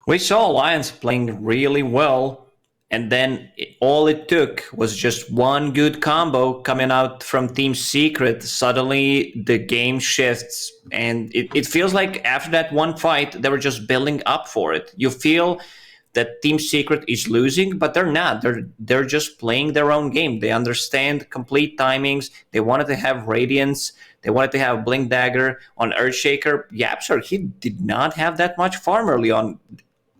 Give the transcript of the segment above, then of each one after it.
We saw Alliance playing really well, and then all it took was just one good combo coming out from Team Secret. Suddenly, the game shifts, and it feels like after that one fight, they were just building up for it. You feel that Team Secret is losing, but they're not. They're just playing their own game. They understand complete timings. They wanted to have Radiance. They wanted to have Blink Dagger on Earthshaker. Yapster, he did not have that much farm early on.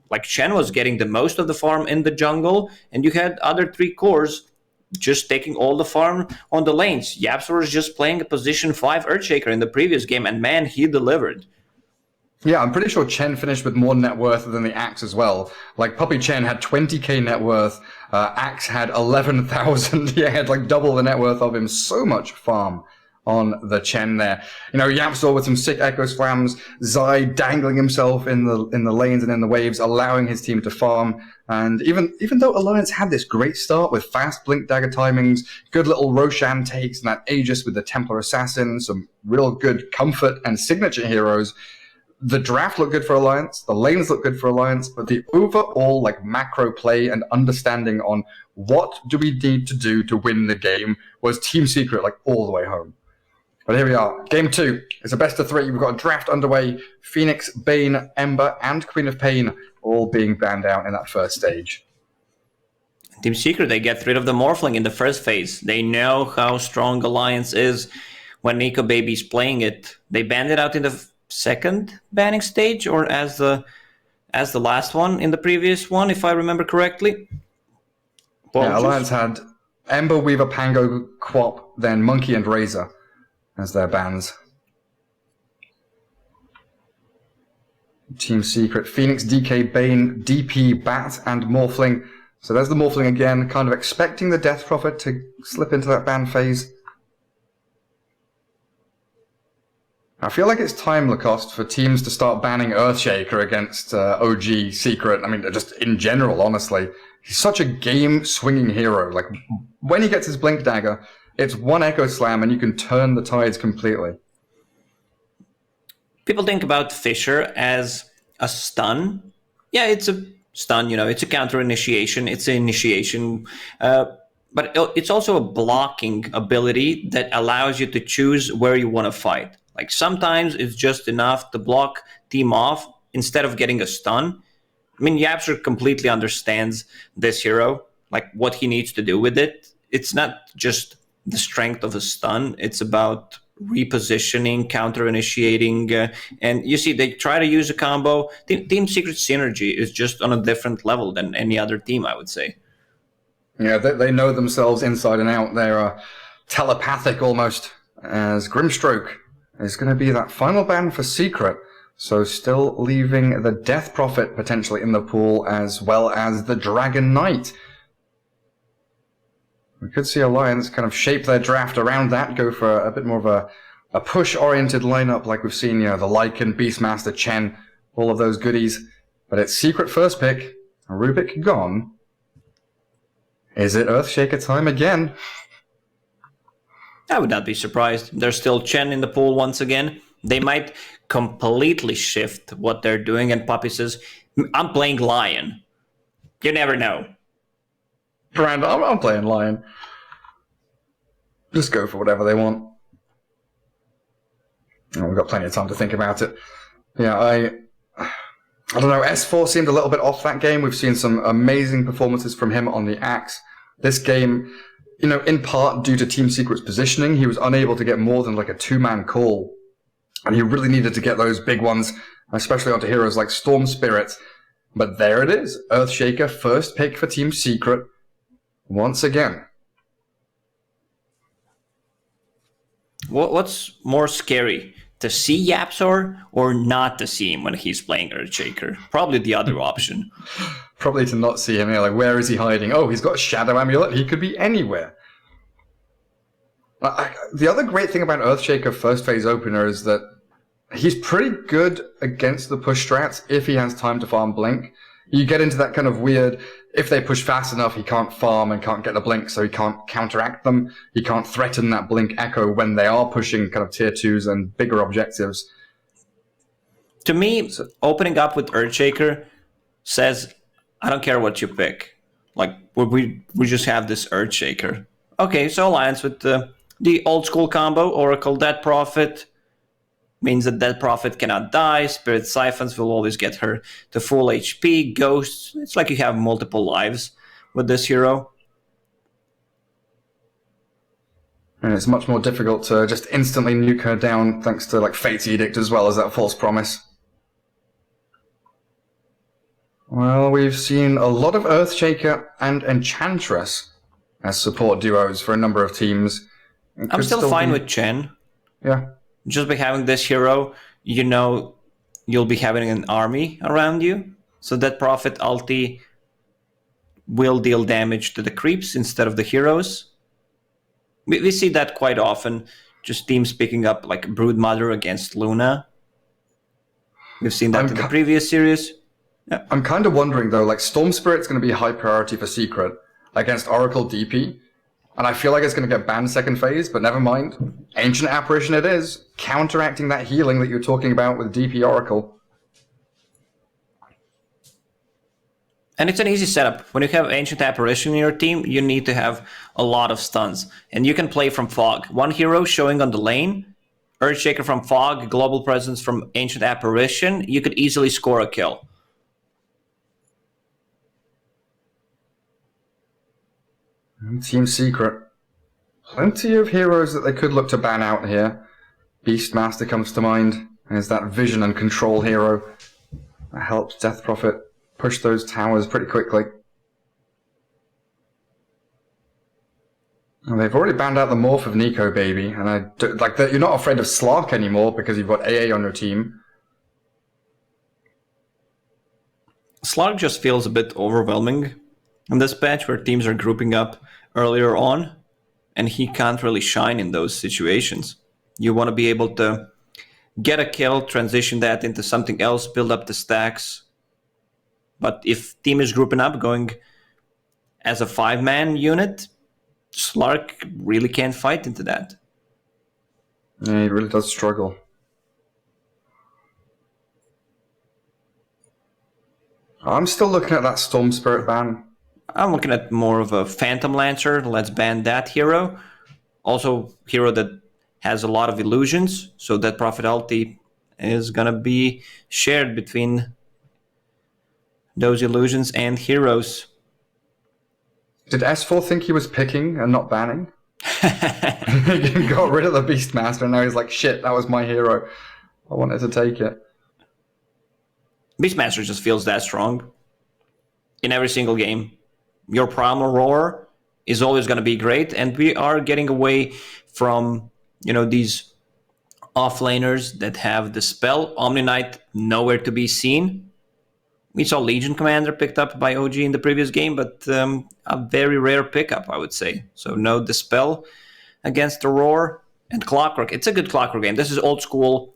Like Chen was getting the most of the farm in the jungle, and you had other three cores just taking all the farm on the lanes. Yapster was just playing a position 5 Earthshaker in the previous game, and man, he delivered. Yeah, I'm pretty sure Chen finished with more net worth than the Axe as well. Like, Puppy Chen had 20k net worth, Axe had 11,000, he had like double the net worth of him, so much farm on the Chen there. You know, Yapstor with some sick Echo Slams, Zai dangling himself in the lanes and in the waves, allowing his team to farm. And even though Alliance had this great start with fast Blink Dagger timings, good little Roshan takes, and that Aegis with the Templar Assassin, some real good comfort and signature heroes, the draft looked good for Alliance, the lanes looked good for Alliance, but the overall like macro play and understanding on what do we need to do to win the game was Team Secret like all the way home. But here we are. Game 2. It's a best of 3. We've got a draft underway. Phoenix, Bane, Ember, and Queen of Pain all being banned out in that first stage. Team Secret, they get rid of the Morphling in the first phase. They know how strong Alliance is when Nico Baby's playing it. They banned it out in the second banning stage, or as the last one in the previous one, if I remember correctly. Yeah, Alliance had Ember, Weaver, Pango, Quap, then Monkey and Razor as their bans. Team Secret, Phoenix, DK, Bane, DP, Bat, and Morphling. So there's the Morphling again, kind of expecting the Death Prophet to slip into that ban phase. I feel like it's time, Lacoste, for teams to start banning Earthshaker against OG Secret. I mean, just in general, honestly. He's such a game-swinging hero. Like, when he gets his Blink Dagger, it's one Echo Slam and you can turn the tides completely. People think about Fissure as a stun. Yeah, it's a stun, you know, it's a counter initiation, it's an initiation. But it's also a blocking ability that allows you to choose where you want to fight. Like sometimes it's just enough to block team off instead of getting a stun. I mean, Yapster completely understands this hero, like what he needs to do with it. It's not just the strength of a stun. It's about repositioning, counter-initiating. And you see, they try to use a combo. Team Secret synergy is just on a different level than any other team, I would say. Yeah, they know themselves inside and out. They're telepathic almost, as Grimstroke is going to be that final ban for Secret. So still leaving the Death Prophet potentially in the pool, as well as the Dragon Knight. We could see Alliance kind of shape their draft around that, go for a bit more of a push-oriented lineup like we've seen, you know, the Lycan, Beastmaster, Chen, all of those goodies. But it's Secret first pick, Rubik gone. Is it Earthshaker time again? I would not be surprised. There's still Chen in the pool once again. They might completely shift what they're doing, and Puppy says, I'm playing Lion. You never know. Brand, I'm playing Lion. Just go for whatever they want. Oh, we've got plenty of time to think about it. Yeah, I don't know. S4 seemed a little bit off that game. We've seen some amazing performances from him on the Axe. This game, you know, in part due to Team Secret's positioning, he was unable to get more than like a two-man call. And he really needed to get those big ones, especially onto heroes like Storm Spirit. But there it is. Earthshaker, first pick for Team Secret. Once again. What's more scary? To see Yapsor or not to see him when he's playing Earthshaker? Probably the other option. Probably to not see him. You know, like, where is he hiding? Oh, he's got a Shadow Amulet. He could be anywhere. The other great thing about Earthshaker first phase opener is that he's pretty good against the push strats if he has time to farm Blink. You get into that kind of weird, if they push fast enough, he can't farm and can't get the Blink, so he can't counteract them. He can't threaten that Blink Echo when they are pushing kind of tier 2s and bigger objectives. To me, opening up with Earthshaker says, I don't care what you pick. Like, we just have this Earthshaker. Okay, so Alliance with the old school combo, Oracle Dead Prophet, means that Dead Prophet cannot die. Spirit Siphons will always get her to full HP. Ghosts, it's like you have multiple lives with this hero. And it's much more difficult to just instantly nuke her down thanks to like Fate's Edict as well as that false promise. Well, we've seen a lot of Earthshaker and Enchantress as support duos for a number of teams. I'm still fine with Chen. Yeah. Just by having this hero, you know you'll be having an army around you. So that Prophet ulti will deal damage to the creeps instead of the heroes. We see that quite often, just teams picking up like Broodmother against Luna. We've seen that in the previous series. Yeah. I'm kind of wondering though, like Storm Spirit's going to be high priority for Secret against Oracle DP. And I feel like it's going to get banned second phase, but never mind. Ancient Apparition it is, counteracting that healing that you're talking about with DP Oracle. And it's an easy setup. When you have Ancient Apparition in your team, you need to have a lot of stuns. And you can play from Fog. One hero showing on the lane, Earthshaker from Fog, Global Presence from Ancient Apparition, you could easily score a kill. Team Secret. Plenty of heroes that they could look to ban out here. Beastmaster comes to mind. There's that vision and control hero that helps Death Prophet push those towers pretty quickly. And they've already banned out the morph of Nico Baby, and you're not afraid of Slark anymore because you've got AA on your team. Slark just feels a bit overwhelming in this patch where teams are grouping up earlier on, and he can't really shine in those situations. You want to be able to get a kill, transition that into something else, build up the stacks. But if team is grouping up, going as a 5-man unit, Slark really can't fight into that. Yeah, he really does struggle. I'm still looking at that Storm Spirit ban. I'm looking at more of a Phantom Lancer. Let's ban that hero. Also, hero that has a lot of illusions, so that Prophet ulti is going to be shared between those illusions and heroes. Did S4 think he was picking and not banning? He got rid of the Beastmaster and now he's like, shit, that was my hero. I wanted to take it. Beastmaster just feels that strong in every single game. Your Primal Roar is always going to be great, and we are getting away from, these offlaners that have the spell. Omni Knight nowhere to be seen. We saw Legion Commander picked up by OG in the previous game, but a very rare pickup, I would say. So no Dispel against the Roar. And Clockwork, it's a good Clockwork game. This is old school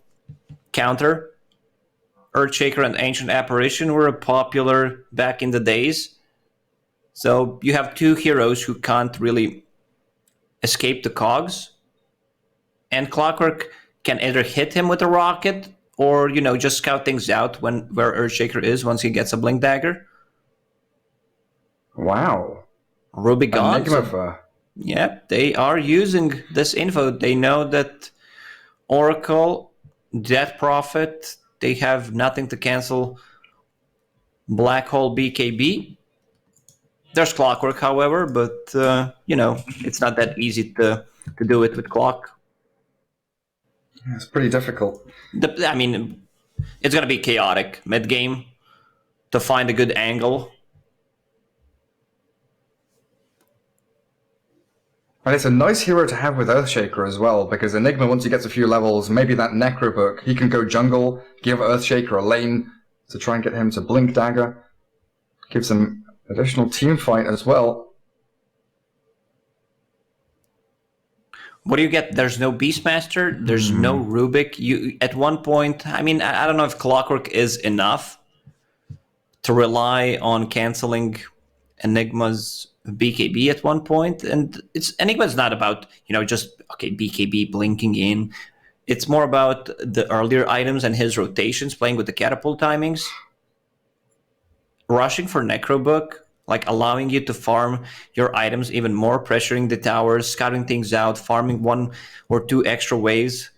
counter. Earthshaker and Ancient Apparition were popular back in the days. So you have two heroes who can't really escape the cogs. And Clockwork can either hit him with a rocket or, just scout things out where Earthshaker is once he gets a Blink Dagger. Wow. Ruby Gaunt. Enigma. Yeah, they are using this info. They know that Oracle, Death Prophet, they have nothing to cancel Black Hole BKB. There's Clockwork, however, but, it's not that easy to do it with Clock. It's pretty difficult. It's going to be chaotic mid-game to find a good angle. And it's a nice hero to have with Earthshaker as well, because Enigma, once he gets a few levels, maybe that Necro book, he can go jungle, give Earthshaker a lane to try and get him to Blink Dagger. Gives him additional team fight as well. What do you get? There's no Beastmaster. There's no Rubik. You at one point, I don't know if Clockwork is enough to rely on canceling Enigma's BKB at one point. And Enigma's not about, BKB blinking in. It's more about the earlier items and his rotations, playing with the catapult timings. rushing for Necrobook, like allowing you to farm your items even more, pressuring the towers, scouting things out, farming 1 or 2 extra waves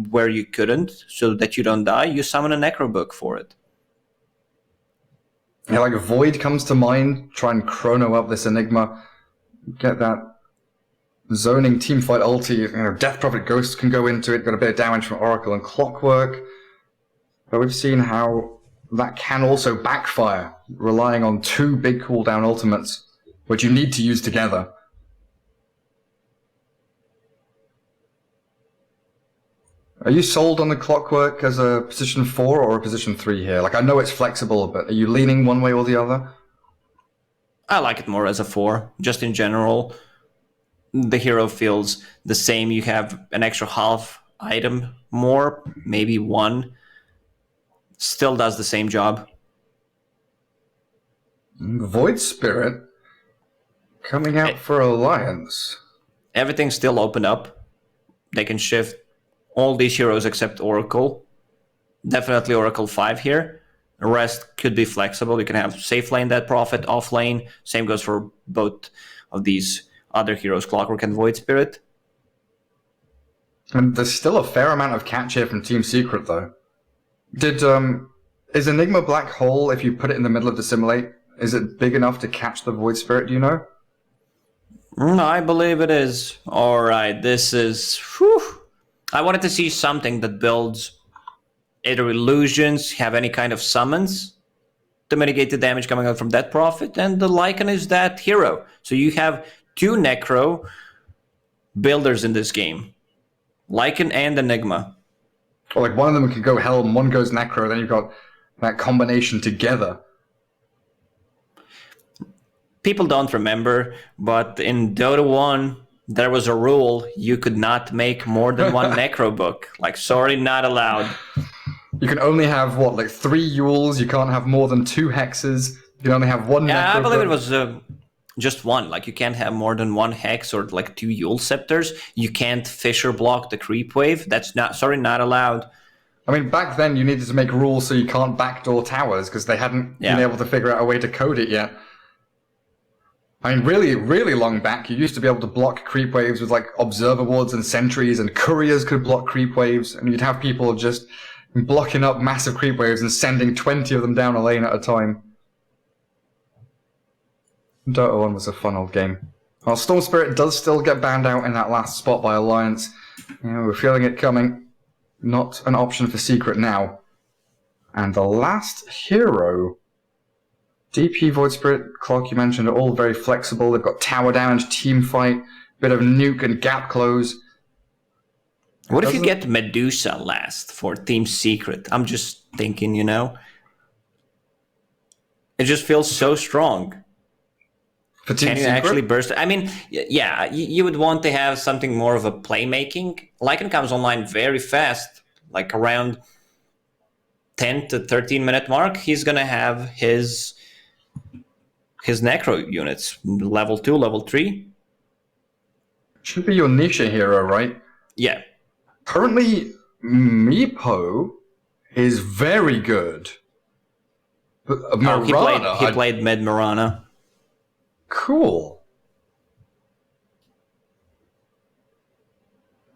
where you couldn't, so that you don't die, you summon a Necrobook for it. Yeah, like Void comes to mind. Try and chrono up this Enigma. Get that zoning teamfight ulti. Death Prophet Ghost can go into it. Got a bit of damage from Oracle and Clockwork. But we've seen how that can also backfire, relying on 2 big cooldown ultimates, which you need to use together. Are you sold on the Clockwork as a position 4 or a position 3 here? Like, I know it's flexible, but are you leaning one way or the other? I like it more as a 4, just in general. The hero feels the same. You have an extra half item more, maybe 1. Still does the same job. Void Spirit coming out for Alliance. Everything's still open up. They can shift all these heroes except Oracle. Definitely Oracle 5 here. The rest could be flexible. You can have safe lane that Prophet, off lane. Same goes for both of these other heroes, Clockwork and Void Spirit. And there's still a fair amount of catch here from Team Secret, though. Is Enigma Black Hole, if you put it in the middle of Dissimulate, is it big enough to catch the Void Spirit, do you know? I believe it is. Alright, this is... Whew. I wanted to see something that builds either illusions, have any kind of summons to mitigate the damage coming out from that Prophet, and the Lycan is that hero. So you have 2 Necro builders in this game. Lycan and Enigma. Or like one of them could go Helm, one goes Necro, then you've got that combination together. People don't remember, but in Dota 1, there was a rule you could not make more than 1 Necro book. Like, sorry, not allowed. You can only have, what, like 3 Yules, you can't have more than 2 Hexes, you can only have 1 Necro Yeah, I believe book. it was just 1. Like, you can't have more than 1 Hex or like 2 Yule Scepters. You can't Fissure block the creep wave. That's not, sorry, not allowed. I mean, back then you needed to make rules so you can't backdoor towers because they hadn't been able to figure out a way to code it yet. I mean, really, really long back, you used to be able to block creep waves with like observer wards and sentries, and couriers could block creep waves, and you'd have people just blocking up massive creep waves and sending 20 of them down a lane at a time. Dota 1 was a fun old game. While Storm Spirit does still get banned out in that last spot by Alliance, we're feeling it coming. Not an option for Secret now. And the last hero, DP, Void Spirit, Clock, you mentioned, are all very flexible. They've got tower damage, team fight, bit of nuke and gap close. What if you get Medusa last for Team Secret? I'm just thinking, you know. It just feels so strong. For Team Can you Secret? actually burst? I mean, yeah, you would want to have something more of a playmaking. Lycan comes online very fast, like around 10 to 13 minute mark. He's gonna have his Necro units, level 2, level 3. Should be your niche hero, right? Yeah. Currently, Meepo is very good. But Mirana, He played mid Mirana. Cool.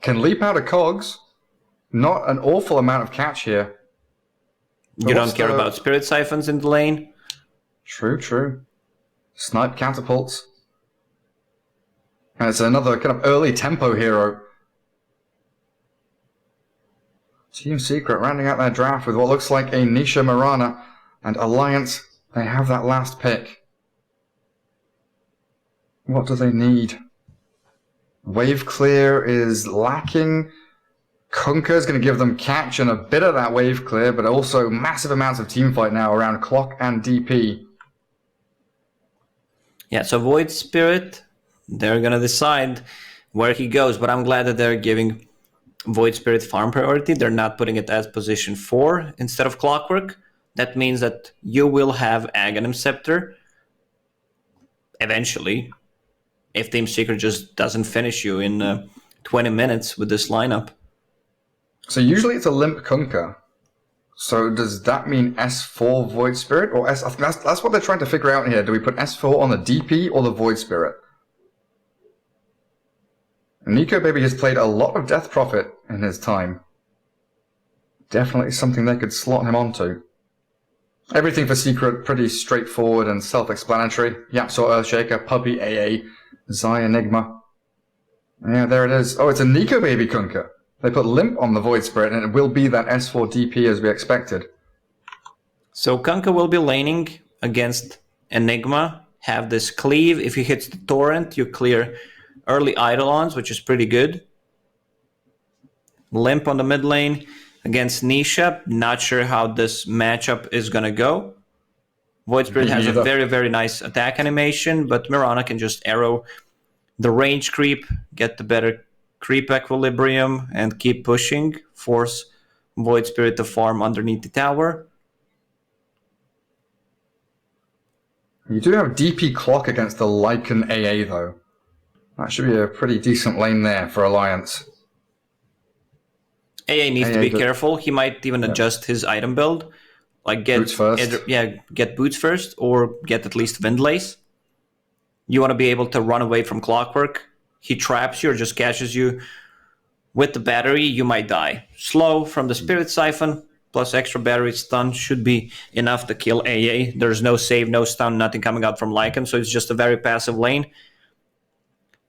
Can leap out of cogs. Not an awful amount of catch here. You don't care about Spirit Siphons in the lane? True, true. Snipe catapults. And it's another kind of early tempo hero. Team Secret rounding out their draft with what looks like a Nisha Mirana. And Alliance, they have that last pick. What do they need? Wave clear is lacking. Kunkka is going to give them catch and a bit of that wave clear, but also massive amounts of teamfight now around Clock and DP. Yeah, so Void Spirit, they're going to decide where he goes, but I'm glad that they're giving Void Spirit farm priority. They're not putting it as position 4 instead of Clockwork. That means that you will have Aghanim Scepter eventually, if Team Secret just doesn't finish you in 20 minutes with this lineup. So usually it's a limp Kunkka. So does that mean S4 Void Spirit or S? I think that's what they're trying to figure out here. Do we put S4 on the DP or the Void Spirit? Nico Baby has played a lot of Death Prophet in his time. Definitely something they could slot him onto. Everything for Secret pretty straightforward and self-explanatory. Yapsaw, Earthshaker, Puppy, AA, Zai, Enigma. Yeah, there it is. Oh, it's a Nico Baby Kunkka. They put Limp on the Void Spirit, and it will be that S4 DP as we expected. So Kunkka will be laning against Enigma, have this cleave. If he hits the Torrent, you clear early Eidolons, which is pretty good. Limp on the mid lane against Nisha. Not sure how this matchup is going to go. Void Spirit has a very, very nice attack animation, but Mirana can just arrow the range creep, get the better creep equilibrium, and keep pushing. Force Void Spirit to farm underneath the tower. You do have DP Clock against the Lycan AA, though. That should be a pretty decent lane there for Alliance. AA needs to be careful. He might even adjust his item build. Like get boots first. Get boots first, or get at least Windlace. You want to be able to run away from Clockwork. He traps you or just catches you with the battery, you might die. Slow from the Spirit Siphon, plus extra battery stun should be enough to kill AA. There's no save, no stun, nothing coming out from Lycan, so it's just a very passive lane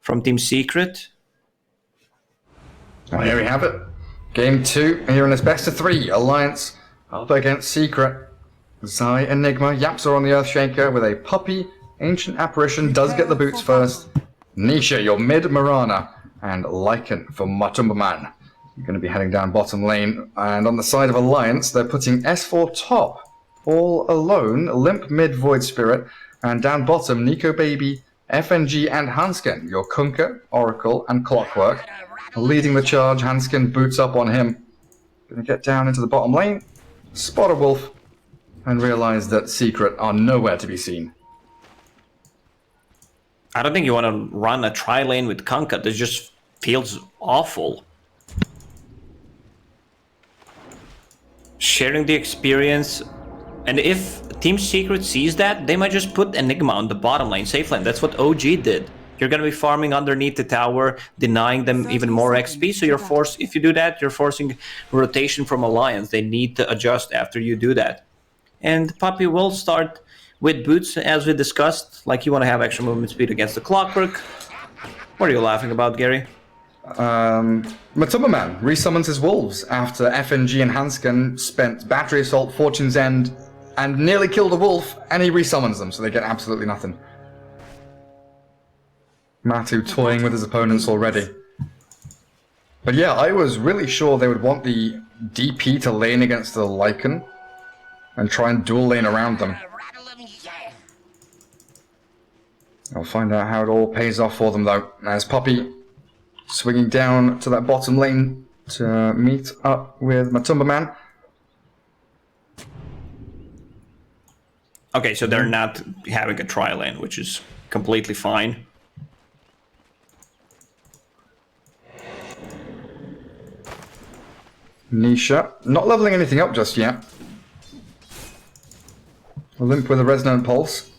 from Team Secret. And here we have it. Game 2, here in this best of 3. Alliance up against Secret. Zai, Enigma, Yapsaw on the Earthshaker with a Puppy. Ancient Apparition does get the boots first. Nisha, your mid Mirana. And Lycan for Matumba Man. You're going to be heading down bottom lane. And on the side of Alliance, they're putting S4 top. All alone. Limp mid Void Spirit. And down bottom, Nico Baby, FNG and Hanskin. Your Kunkka, Oracle, and Clockwork. Leading the charge, Hanskin boots up on him. Going to get down into the bottom lane. Spot a wolf. And realize that Secret are nowhere to be seen. I don't think you want to run a tri-lane with Kunkka. This just feels awful. Sharing the experience. And if Team Secret sees that, they might just put Enigma on the bottom lane, safe lane. That's what OG did. You're going to be farming underneath the tower, denying them even more XP. So if you do that, you're forcing rotation from Alliance. They need to adjust after you do that. And Puppy will start with boots, as we discussed. Like, you want to have extra movement speed against the Clockwork. What are you laughing about, Gary? Matumba Man resummons his wolves after FNG and Hanskin spent Battery Assault, Fortune's End, and nearly killed a wolf, and he resummons them, so they get absolutely nothing. Matu toying with his opponents already. But yeah, I was really sure they would want the DP to lane against the Lycan and try and dual lane around them. I'll find out how it all pays off for them, though. As Puppy swinging down to that bottom lane to meet up with Matumba Man. Okay, so they're not having a tri-lane, which is completely fine. Nisha, not leveling anything up just yet. Limp with a Resonant Pulse.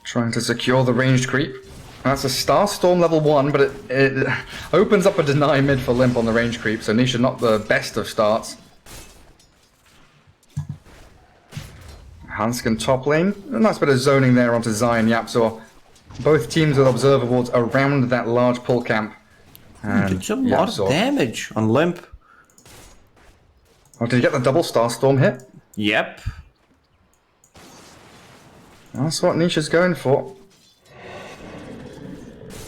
Trying to secure the ranged creep. That's a Starstorm level 1, but it opens up a deny mid for Limp on the ranged creep, so Nisha not the best of starts. Hanskin top lane. A nice bit of zoning there onto Zion Yapsaw. Both teams with observer wards around that large pull camp. And did a lot of damage on Limp. Oh, did he get the double Starstorm hit? Yep. That's what Nisha's going for.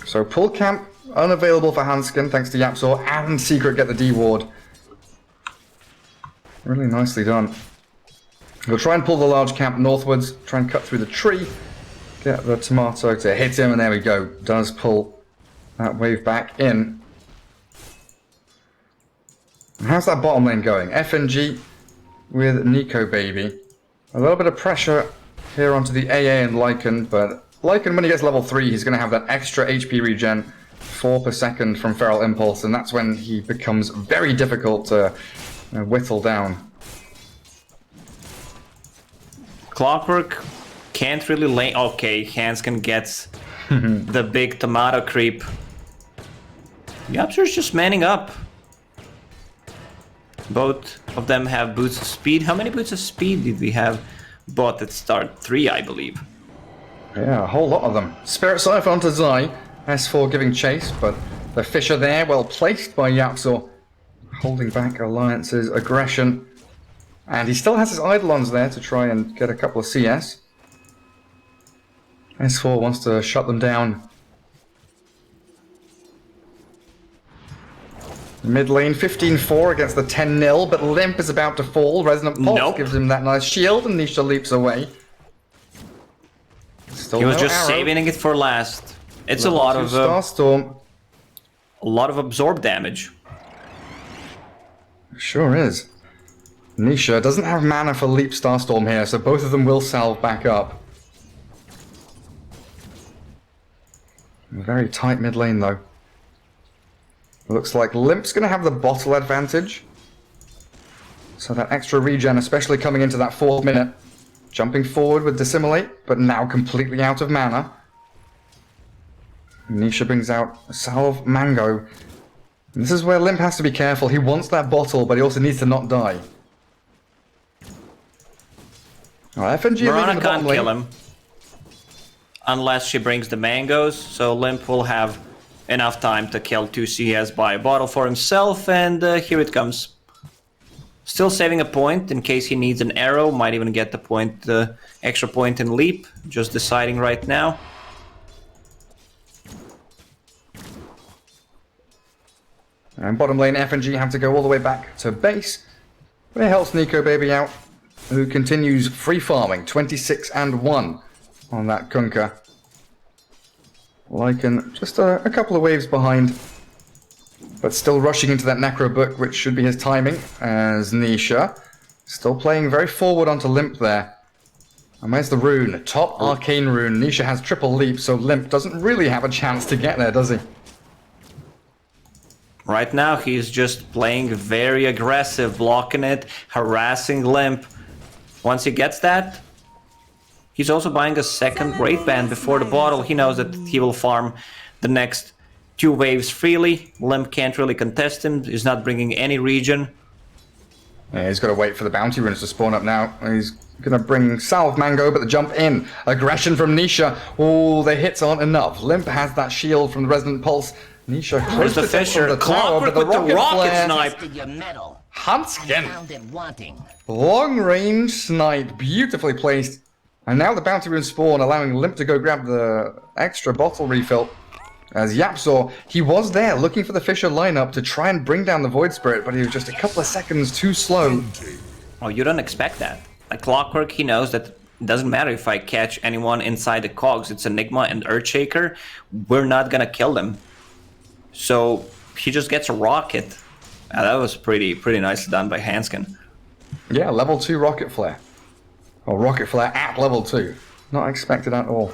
So pull camp unavailable for Hanskin thanks to Yapsaw, and Secret get the D ward. Really nicely done. We'll try and pull the large camp northwards, try and cut through the tree, get the tomato to hit him, and there we go. Does pull that wave back in. And how's that bottom lane going? FNG with Nico Baby. A little bit of pressure here onto the AA and Lycan, but Lycan, when he gets level 3, he's going to have that extra HP regen, 4 per second from Feral Impulse, and that's when he becomes very difficult to whittle down. Clockwork can't really lane. Okay, Hanskin gets the big tomato creep. Yapster's just manning up. Both of them have boots of speed. How many boots of speed did we have bought at start? 3, I believe. Yeah, a whole lot of them. Spirit Siphon onto Zai. S4 giving chase, but the Fisher there, well placed by Yapzor. Holding back Alliance's aggression. And he still has his Eidolons there to try and get a couple of CS. S4 wants to shut them down. Mid lane 15-4 against the 10-0, but Limp is about to fall. Resonant Pulse gives him that nice shield, and Nisha leaps away. Still he was no just arrow. saving it for last. It's Level a lot 2 of Starstorm. a lot of absorb damage. Sure is. Nisha doesn't have mana for Leap Starstorm here, so both of them will salve back up. Very tight mid lane though. Looks like Limp's going to have the bottle advantage. So that extra regen, especially coming into that 4th minute. Jumping forward with Dissimulate, but now completely out of mana. Nisha brings out a Salve Mango. And this is where Limp has to be careful. He wants that bottle, but he also needs to not die. Alright, FNG Mirana the can't lane. kill him. Unless she brings the mangoes, so Limp will have enough time to kill 2 CS by a bottle for himself, and here it comes. Still saving a point in case he needs an arrow, might even get the point, extra point in leap, just deciding right now. And bottom lane FNG have to go all the way back to base. But it helps Nico Baby out, who continues free farming, 26 and 1 on that Kunkka. Lycan just a couple of waves behind, but still rushing into that Necro Book, which should be his timing, as Nisha still playing very forward onto Limp there. And where's the rune? Top Arcane Rune. Nisha has triple leap, so Limp doesn't really have a chance to get there, does he? Right now he's just playing very aggressive, blocking it, harassing Limp. Once he gets that, he's also buying a second Great Band before the bottle. He knows that he will farm the next 2 waves freely. Limp can't really contest him. He's not bringing any regen. Yeah, he's got to wait for the bounty runes to spawn up now. He's going to bring Salve Mango, but the jump in. Aggression from Nisha. Oh, the hits aren't enough. Limp has that shield from the Resonant Pulse. Nisha close the to Fisher. the tower, but the with the rocket flare. snipe. Hanskin. Long range snipe. Beautifully placed. And now the bounty rune spawn, allowing Limp to go grab the extra bottle refill. As Yapzor, he was there looking for the Fisher lineup to try and bring down the Void Spirit, but he was just a couple of seconds too slow. Oh, you don't expect that. Like Clockwork, he knows that it doesn't matter if I catch anyone inside the cogs. It's Enigma and Earthshaker. We're not gonna kill them. So he just gets a rocket. That was pretty nicely done by Hanskin. Yeah, level 2 rocket flare. Or rocket flare at level 2. Not expected at all.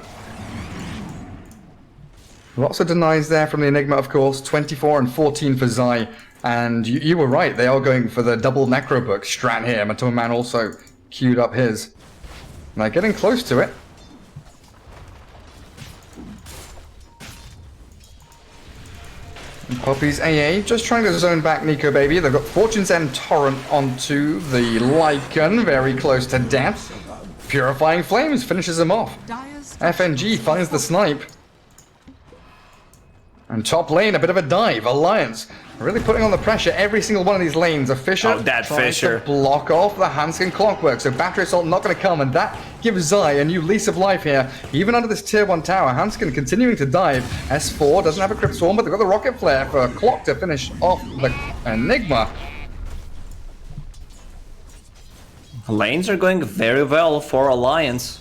Lots of denies there from the Enigma, of course. 24 and 14 for Zai. And you were right, they are going for the double Necro Book strat here. Matoma Man also queued up his. Now getting close to it. And Poppy's AA just trying to zone back Nico Baby. They've got Fortune's End Torrent onto the Lycan, very close to death. Purifying Flames finishes him off. FNG finds the snipe. And top lane, a bit of a dive. Alliance really putting on the pressure every single one of these lanes. A Fisher that tries Fisher. to block off the Hanskin Clockwork. So Battery Assault not going to come, and that gives Zai a new lease of life here. Even under this tier 1 tower, Hanskin continuing to dive. S4 doesn't have a Crypt Swarm, but they've got the Rocket Flare for Clock to finish off the Enigma. Lanes are going very well for Alliance.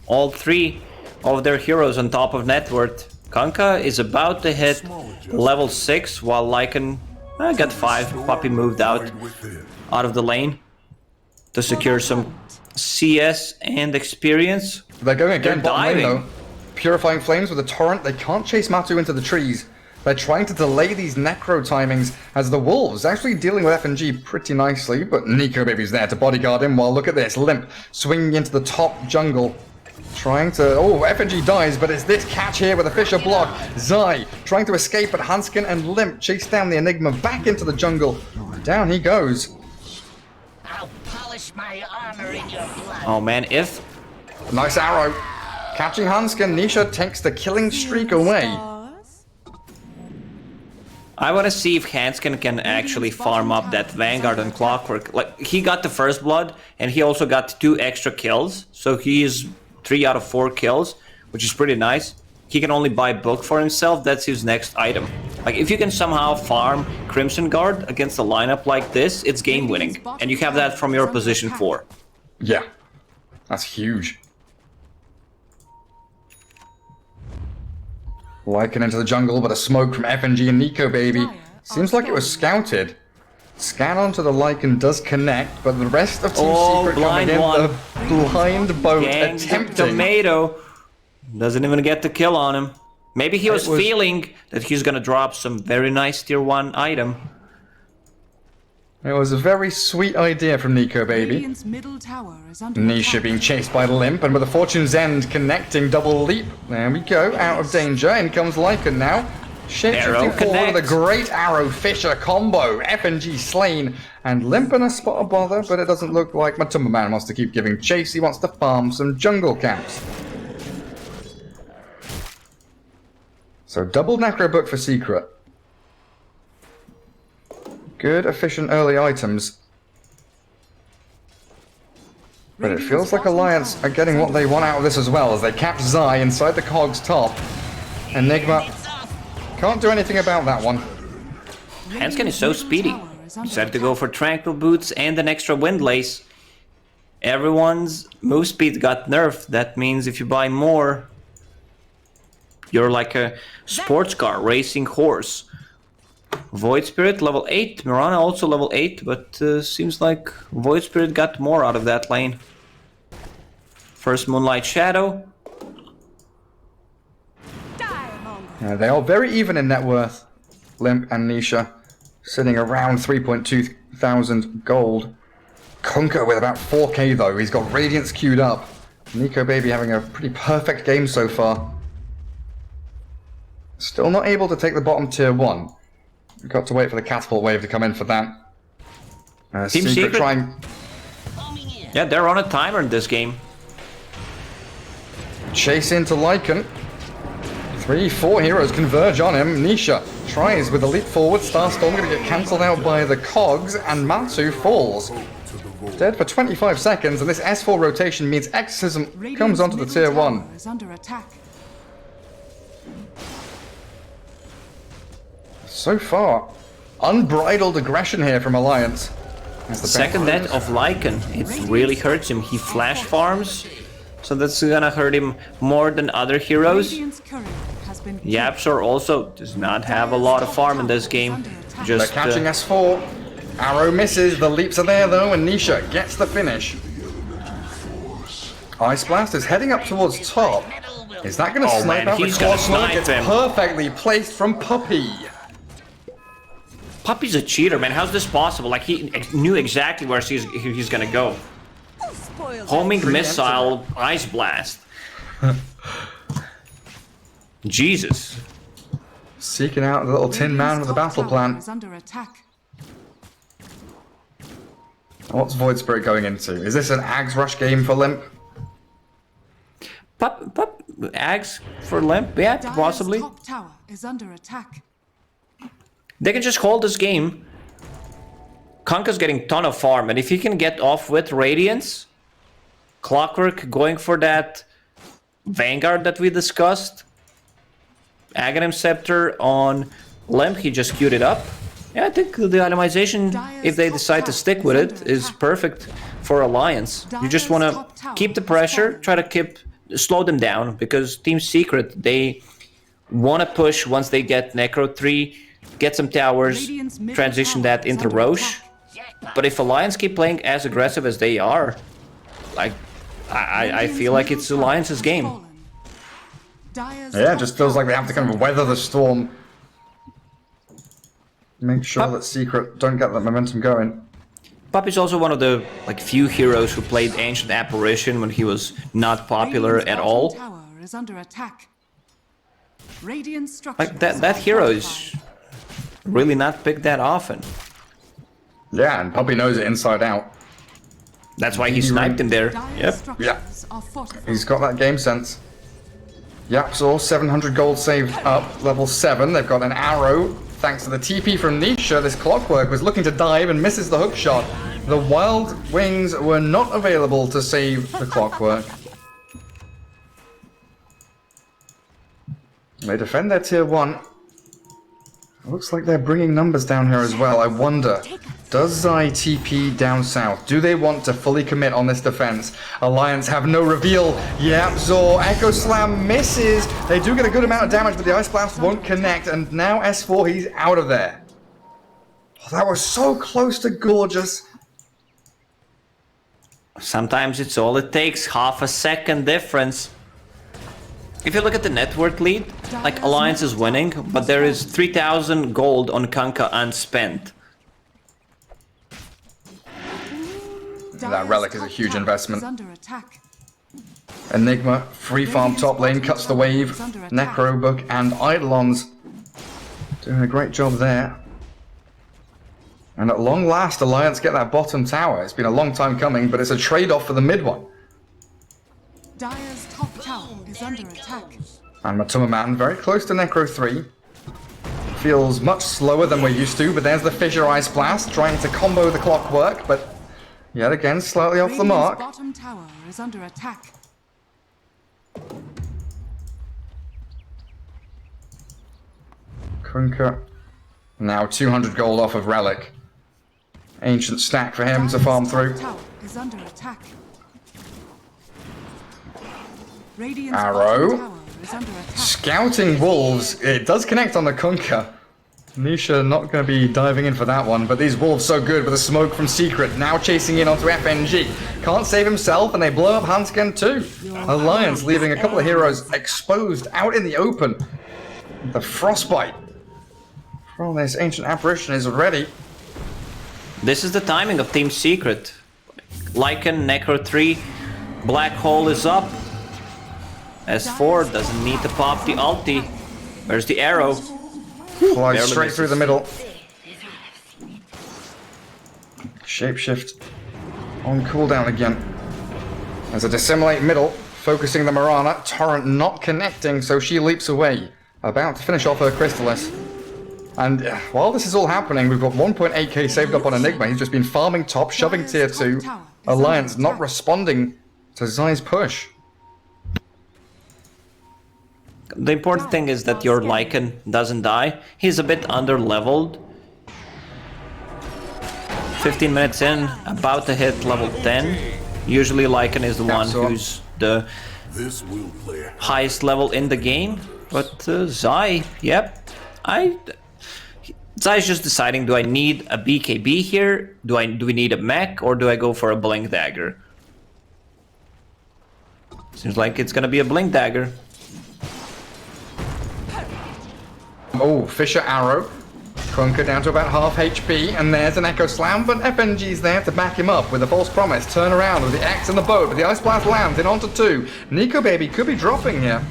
All 3 of their heroes on top of net worth. Kunkka is about to hit level 6, while Lycan got 5. Puppy moved out of the lane to secure some CS and experience. They're going again, They're bottom lane diving. though. Purifying Flames with a Torrent. They can't chase Matu into the trees. They're trying to delay these necro timings as the Wolves actually dealing with F&G pretty nicely, but Nico Baby's there to bodyguard him. While look at this, Limp swinging into the top jungle. Trying to... Oh, F&G dies, but it's this catch here with a Fisher block. Zai trying to escape, but Hanskin and Limp chase down the Enigma back into the jungle. Down he goes. I'll polish my armor in your blood. Oh man, if... Nice arrow. Catching Hanskin, Nisha takes the killing streak away. I want to see if Hanskin can actually farm up that Vanguard and Clockwork. Like, he got the first blood, and he also got 2 extra kills. So he is 3 out of 4 kills, which is pretty nice. He can only buy book for himself. That's his next item. Like, if you can somehow farm Crimson Guard against a lineup like this, it's game winning. And you have that from your position 4. Yeah. That's huge. Lycan into the jungle, but a smoke from FNG and Nico Baby. Seems like it was scouted. Scan onto the Lycan does connect, but the rest of Team Secret coming in, the blind boat attempting. Tomato doesn't even get the kill on him. Maybe he was feeling that he's gonna drop some very nice tier 1 item. It was a very sweet idea from Nico Baby. Nisha being chased by Limp, and with a Fortune's End connecting double leap. There we go, out of danger. In comes Lycan now. Shifting forward with a great arrow Fisher combo. FNG slain, and Limp in a spot of bother, but it doesn't look like Matumba Man wants to keep giving chase. He wants to farm some jungle camps. So double Necro Book for Secret. Good, efficient early items. But it feels like Alliance are getting what they want out of this as well, as they catch Zai inside the Cog's top. Enigma can't do anything about that one. Hanskin is so speedy. Decided to go for Tranquil Boots and an extra Windlace. Everyone's move speed got nerfed. That means if you buy more, you're like a sports car racing horse. Void Spirit level 8, Mirana also level 8, but seems like Void Spirit got more out of that lane. First Moonlight Shadow. They are very even in net worth, Limp and Nisha, sitting around 3.2 thousand gold. Conker with about 4k though, he's got Radiance queued up. Nico Baby having a pretty perfect game so far. Still not able to take the bottom tier 1. We've got to wait for the catapult wave to come in for that. Team Secret trying... Yeah, they're on a timer in this game. Chase into Lycan. 3-4 heroes converge on him. Nisha tries with a leap forward. Starstorm going to get cancelled out by the Cogs, and Matsu falls. Dead for 25 seconds, and this S4 rotation means Exorcism comes onto the tier 1. So far, unbridled aggression here from Alliance. Second death of Lycan, it really hurts him. He flash farms, so that's gonna hurt him more than other heroes. Yapsor also does not have a lot of farm in this game. Just they're catching S4. Arrow misses, the leaps are there though, and Nisha gets the finish. Ice Blast is heading up towards top. Is that gonna snipe out the Clockwork? It's perfectly placed from Puppy. Puppy's a cheater, man. How's this possible? Like, he knew exactly where he's gonna go. Homing missile, Ice Blast. Jesus. Seeking out the little tin man with the battle plan. What's Void Spirit going into? Is this an Ags Rush game for Limp? Ags for Limp? Yeah, possibly. They can just hold this game. Konka's getting ton of farm, and if he can get off with Radiance, Clockwork going for that Vanguard that we discussed, Aghanim Scepter on Limp, he just queued it up. Yeah, I think the itemization, if they decide to stick with it, is perfect for Alliance. You just want to keep the pressure, try to slow them down, because Team Secret, they want to push once they get Necro 3, get some towers, transition that into Roche. But if Alliance keep playing as aggressive as they are, like, I feel like it's Alliance's game. Yeah, it just feels like they have to kind of weather the storm Make sure that Secret don't get that momentum going. Puppy's also one of the few heroes who played Ancient Apparition when he was not popular at all. Tower is under attack. Radiant That hero is really not picked that often. Yeah, and Puppy knows it inside out. That's why he sniped him there. Yep. Yeah. He's got that game sense. Yep, so 700 gold saved up, level 7. They've got an arrow. Thanks to the TP from Nisha, this Clockwork was looking to dive and misses the hook shot. The Wild Wings were not available to save the Clockwork. They defend their tier 1. Looks like they're bringing numbers down here as well. I wonder, does Zai TP down south? Do they want to fully commit on this defense? Alliance have no reveal. Yep, Zor, Echo Slam misses. They do get a good amount of damage, but the Ice Blast won't connect. And now S4, he's out of there. Oh, that was so close to gorgeous. Sometimes it's all it takes, half a second difference. If you look at the net worth lead, Alliance is winning, but there is 3,000 gold on Kunkka unspent. That relic is a huge investment. Enigma, free farm top lane, cuts the wave. Necrobook and Eidolons doing a great job there. And at long last, Alliance get that bottom tower. It's been a long time coming, but it's a trade-off for the mid one. Dire's top tower is under attack. And Matuma Man very close to Necro 3. Feels much slower than we're used to, but there's the Fissure Ice Blast trying to combo the Clockwork, but yet again slightly off the mark. Bottom tower is under attack. Kunkka now 200 gold off of Relic. Ancient stack for him to farm through. Tower is under attack. Arrow. Scouting Wolves. It does connect on the Kunkka. Nisha not going to be diving in for that one, but these Wolves so good with the smoke from Secret. Now chasing in onto FNG. Can't save himself, and they blow up Hansken too. Alliance leaving a couple of heroes exposed out in the open. The Frostbite from this Ancient Apparition is ready. This is the timing of Team Secret. Lycan, Necro 3, Black Hole is up. S4 doesn't need to pop the ulti. Where's the arrow? Flies straight through the middle. Shapeshift on cooldown again. There's a Dissimulate middle, focusing the Mirana. Torrent not connecting, so she leaps away. About to finish off her Crystallis. And while this is all happening, we've got 1.8k saved up on Enigma. He's just been farming top, shoving tier 2. Alliance not responding to Zai's push. The important thing is that your Lycan doesn't die. He's a bit under-leveled. 15 minutes in, about to hit level 10. Usually Lycan is the one who's the highest level in the game. But Zai, yep. Zai's just deciding, do I need a BKB here? Do we need a mech, or do I go for a Blink Dagger? Seems like it's gonna be a Blink Dagger. Oh, Fissure Arrow. Kunkka down to about half HP, and there's an Echo Slam, but FNG's there to back him up with a False Promise. Turn around with the X and the boat, but the Ice Blast lands in onto 2. Nico Baby could be dropping here.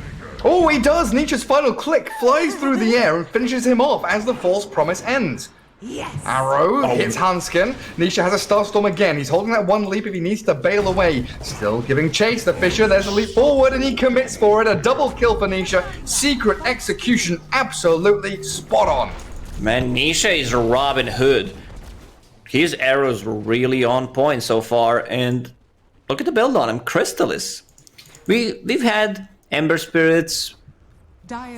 Oh, he does! Nietzsche's final click flies through the air and finishes him off as the False Promise ends. Yes. Arrow hits Hansken. Nisha has a Starstorm again. He's holding that one leap if he needs to bail away. Still giving chase. The Fissure, there's a leap forward and he commits for it. A double kill for Nisha. Secret execution absolutely spot on. Man, Nisha is a Robin Hood. His arrows were really on point so far, and look at the build on him. Crystallis. We've had Ember Spirits,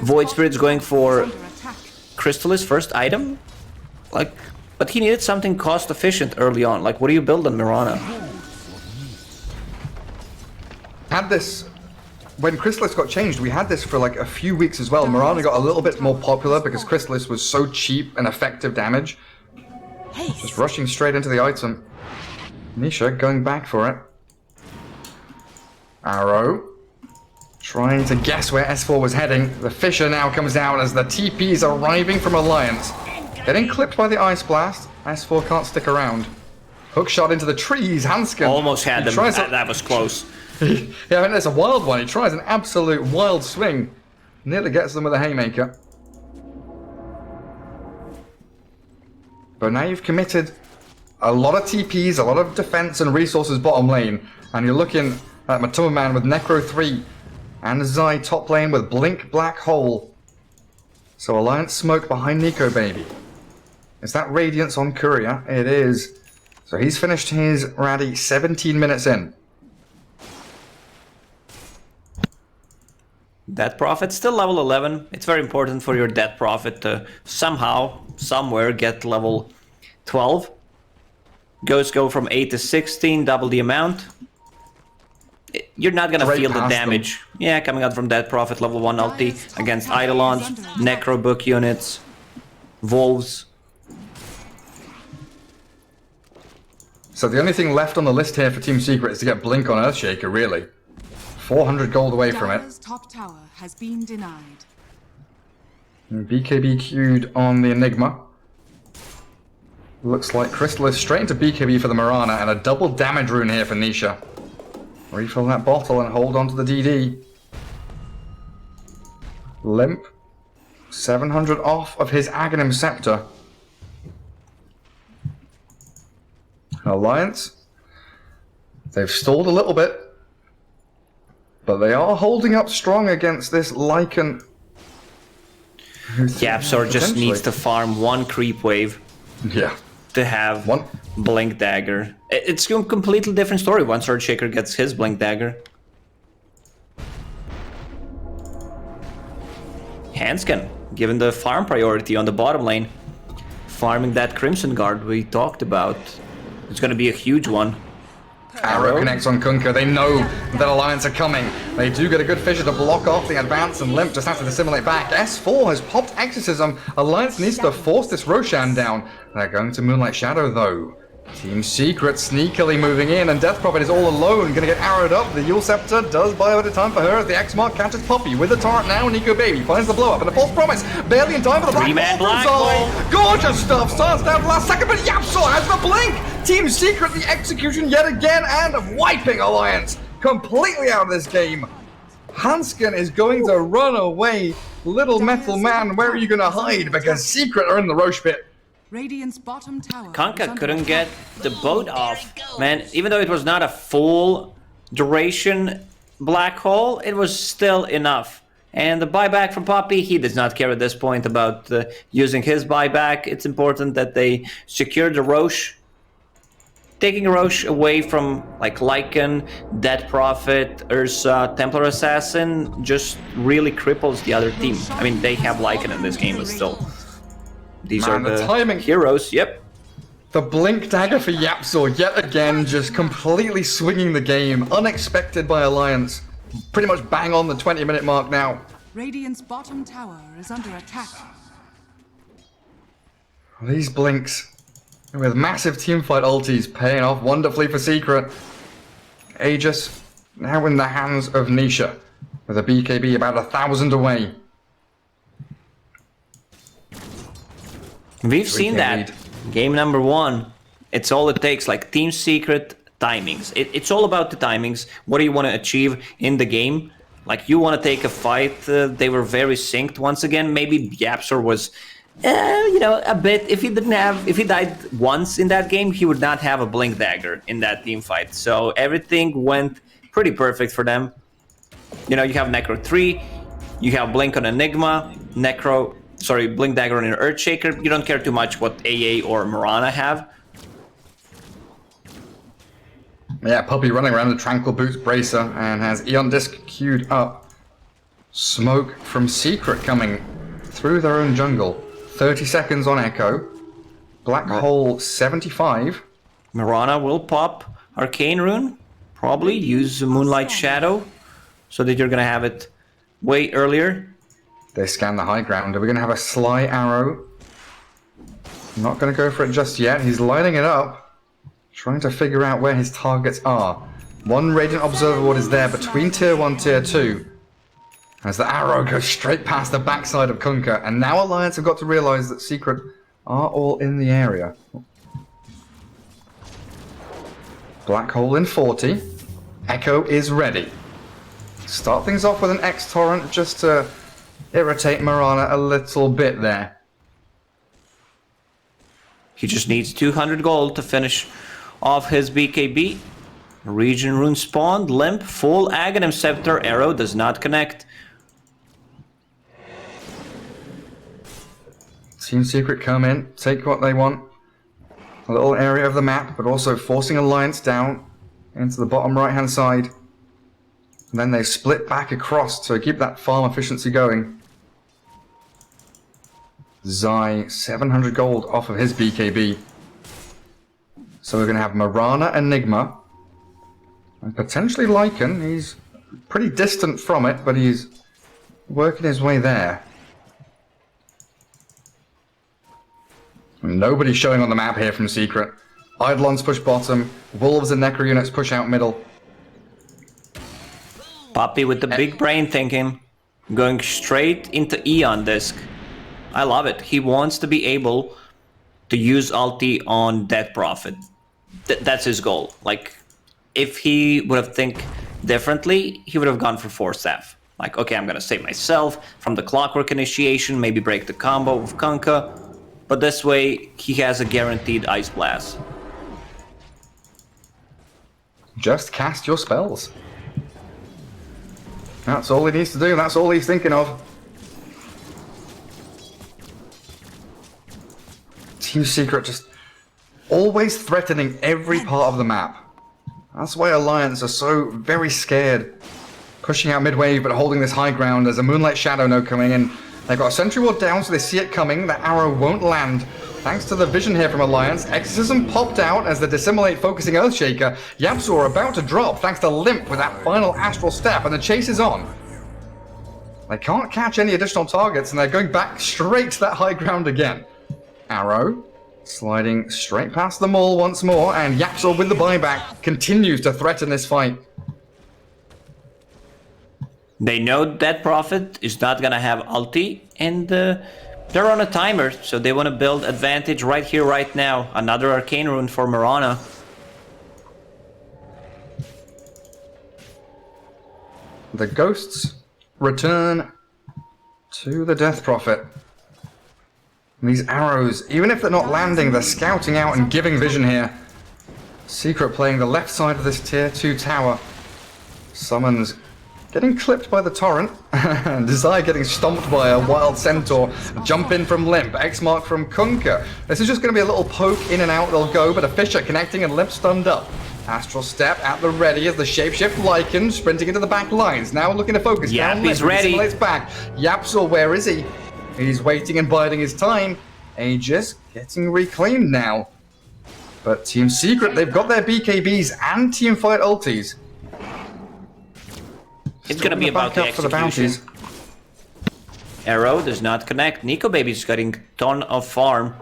Void Spirits going for Crystallis first item. But he needed something cost efficient early on. What do you build on Mirana? Had this when Crystallis got changed. We had this for a few weeks as well. Mirana got a little bit more popular because Crystallis was so cheap and effective damage. Just rushing straight into the item. Nisha going back for it. Arrow. Trying to guess where S4 was heading. The Fissure now comes out as the TP is arriving from Alliance. Getting clipped by the Ice Blast. S4 can't stick around. Hook shot into the trees. Hanskin Almost had them. That was close. Yeah, I mean, it's a wild one. He tries an absolute wild swing. Nearly gets them with a haymaker. But now you've committed a lot of TPs, a lot of defense and resources bottom lane. And you're looking at Matuma Man with Necro 3. And Zai top lane with Blink Black Hole. So Alliance smoke behind Nico Baby. Is that Radiance on Courier? It is. So he's finished his Raddy 17 minutes in. Death Prophet still level 11. It's very important for your Death Prophet to somehow, somewhere get level 12. Ghosts go from 8 to 16, double the amount. You're not gonna feel the damage. Yeah, coming out from Death Prophet level 1 ulti against Eidolons, Necro Book units, Wolves. So the only thing left on the list here for Team Secret is to get Blink on Earthshaker, really. 400 gold away from it. Dire's top tower has been denied. And BKB queued on the Enigma. Looks like Crystal is straight into BKB for the Mirana and a double damage rune here for Nisha. Refill that bottle and hold on to the DD. Limp. 700 off of his Aghanim Scepter. Alliance. They've stalled a little bit. But they are holding up strong against this Lycan. YapzOr just needs to farm one creep wave. Yeah. To have One. Blink Dagger. It's a completely different story once Earthshaker gets his Blink Dagger. Hanskin, given the farm priority on the bottom lane, farming that Crimson Guard we talked about. It's going to be a huge one. Arrow connects on Kunkka. They know that Alliance are coming. They do get a good fissure to block off the advance, and Limp just has to dissimulate back. S4 has popped Exorcism. Alliance needs to force this Roshan down. They're going to Moonlight Shadow, though. Team Secret sneakily moving in, and Death Prophet is all alone, gonna get arrowed up. The Yule Scepter does buy a bit of time for her as the X-Mark catches Poppy with the turret now. Nico Baby finds the blow-up and a false promise. Barely in time for the Three-man Black Hole. Gorgeous stuff. Starts down to the last second, but YapzOr has the blink. Team Secret, the execution yet again, and wiping Alliance completely out of this game. Hanskin is going to run away. Little Metal Man, where are you gonna hide? Because Secret are in the Roche pit. Radiant's bottom tower. Kunkka couldn't get the boat off. Man, even though it was not a full duration black hole, it was still enough. And the buyback from Poppy, he does not care at this point about using his buyback. It's important that they secure the Roche. Taking Roche away from like Lycan, Dead Prophet, Ursa, Templar Assassin just really cripples the other team. I mean, they have Lycan in this game, but still. These are the timing. heroes, yep. The Blink Dagger for YapzOr yet again just completely swinging the game. Unexpected by Alliance. Pretty much bang on the 20-minute mark now. Radiant's bottom tower is under attack. These Blinks with massive teamfight ultis paying off wonderfully for Secret. Aegis now in the hands of Nisha with a BKB about 1,000 away. We've seen that. Game number 1. It's all it takes, like Team Secret timings. It's all about the timings. What do you want to achieve in the game? Like, you want to take a fight. They were very synced once again. Maybe YapzOr was, you know, a bit. If he died once in that game, he would not have a Blink Dagger in that team fight. So everything went pretty perfect for them. You know, you have Necro 3, you have Blink on Enigma, Blink Dagger on an Earthshaker. You don't care too much what AA or Mirana have. Yeah, Puppy running around the Tranquil Boots Bracer and has Eon Disc queued up. Smoke from Secret coming through their own jungle. 30 seconds on Echo. Black Hole 75. Mirana will pop Arcane Rune. Probably use Moonlight Shadow so that you're going to have it way earlier. They scan the high ground. Are we going to have a Sly Arrow? Not going to go for it just yet. He's lining it up. Trying to figure out where his targets are. One Radiant Observer Ward is there between Tier 1, Tier 2. As the arrow goes straight past the backside of Kunkka. And now Alliance have got to realize that Secret are all in the area. Black hole in 40. Echo is ready. Start things off with an X torrent just to irritate Mirana a little bit there. He just needs 200 gold to finish off his BKB. Region rune spawned, limp, full Aghanim Scepter, arrow does not connect. Team Secret come in, take what they want. A little area of the map, but also forcing Alliance down into the bottom right hand side. And then they split back across to keep that farm efficiency going. Zai, 700 gold off of his BKB. So we're going to have Mirana, Enigma, and potentially Lycan. He's pretty distant from it, but he's working his way there. Nobody's showing on the map here from Secret. Eidolons push bottom, Wolves and Necro units push out middle. Poppy with the big brain thinking, going straight into Eon Disc. I love it. He wants to be able to use ulti on Death Prophet. That's his goal. Like, if he would have think differently, he would have gone for Force Staff. Like, okay, I'm gonna save myself from the Clockwork initiation, maybe break the combo with Kunkka, but this way he has a guaranteed Ice Blast. Just cast your spells. That's all he needs to do, that's all he's thinking of. Team Secret just always threatening every part of the map. That's why Alliance are so very scared. Pushing out mid-wave but holding this high ground. There's a Moonlight Shadow node coming in. They've got a Sentry Ward down so they see it coming. The arrow won't land. Thanks to the vision here from Alliance. Exorcism popped out as the Dissimulate focusing Earthshaker. Yasuo are about to drop thanks to Limp with that final Astral Step, and the chase is on. They can't catch any additional targets and they're going back straight to that high ground again. Arrow sliding straight past them all once more, and Yasuo with the buyback continues to threaten this fight. They know Death Prophet is not gonna have ulti, and they're on a timer, so they want to build advantage right here, right now. Another Arcane Rune for Mirana. The ghosts return to the Death Prophet. These arrows, even if they're not landing, they're scouting out and giving vision here. Secret playing the left side of this tier 2 tower. Summons getting clipped by the torrent. Desire getting stomped by a wild centaur. Jump in from Limp. X mark from Kunkka. This is just going to be a little poke in and out. They'll go, but a Fisher connecting and Limp stunned up. Astral Step at the ready as the shapeshift Lycan sprinting into the back lines. Now looking to focus. Yep, he's ready. It's back. Yapsor, where is he? He's waiting and biding his time. Aegis getting reclaimed now. But Team Secret, they've got their BKBs and Teamfight ultis. It's gonna be about the execution. Arrow does not connect. Nico Baby's getting ton of farm.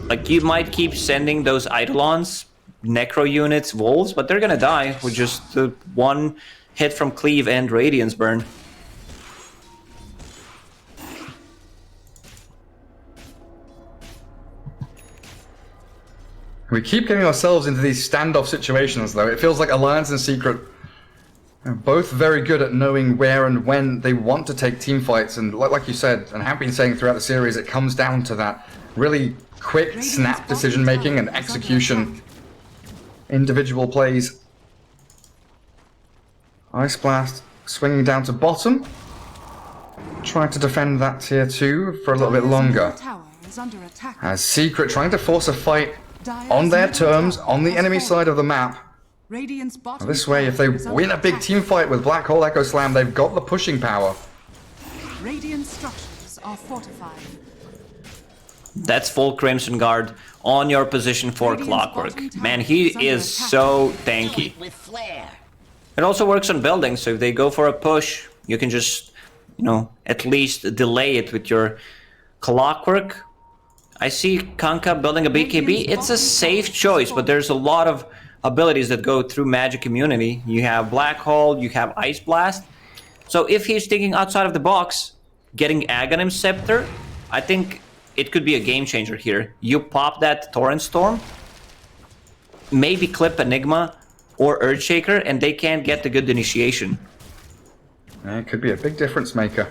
Like, you might keep sending those Eidolons, Necro units, Wolves, but they're gonna die with just one hit from Cleave and Radiance Burn. We keep getting ourselves into these standoff situations, though. It feels like Alliance and Secret are both very good at knowing where and when they want to take team fights. And like you said, and have been saying throughout the series, it comes down to that really quick snap decision-making and execution. Individual plays. Ice Blast swinging down to bottom. Trying to defend that tier 2 for a little bit longer. As Secret trying to force a fight on their terms, on the enemy side of the map. This way, if they win a big team fight with Black Hole Echo Slam, they've got the pushing power. Radiant structures are fortified. That's full Crimson Guard on your position for Clockwork. Man, he is so tanky. It also works on buildings, so if they go for a push, you can just, you know, at least delay it with your Clockwork. I see Kunkka building a BKB. It's a safe choice, but there's a lot of abilities that go through magic immunity. You have Black Hole, you have Ice Blast. So if he's thinking outside of the box, getting Aghanim Scepter, I think it could be a game changer here. You pop that Torrent Storm, maybe clip Enigma or Earthshaker, and they can't get the good initiation. It could be a big difference maker.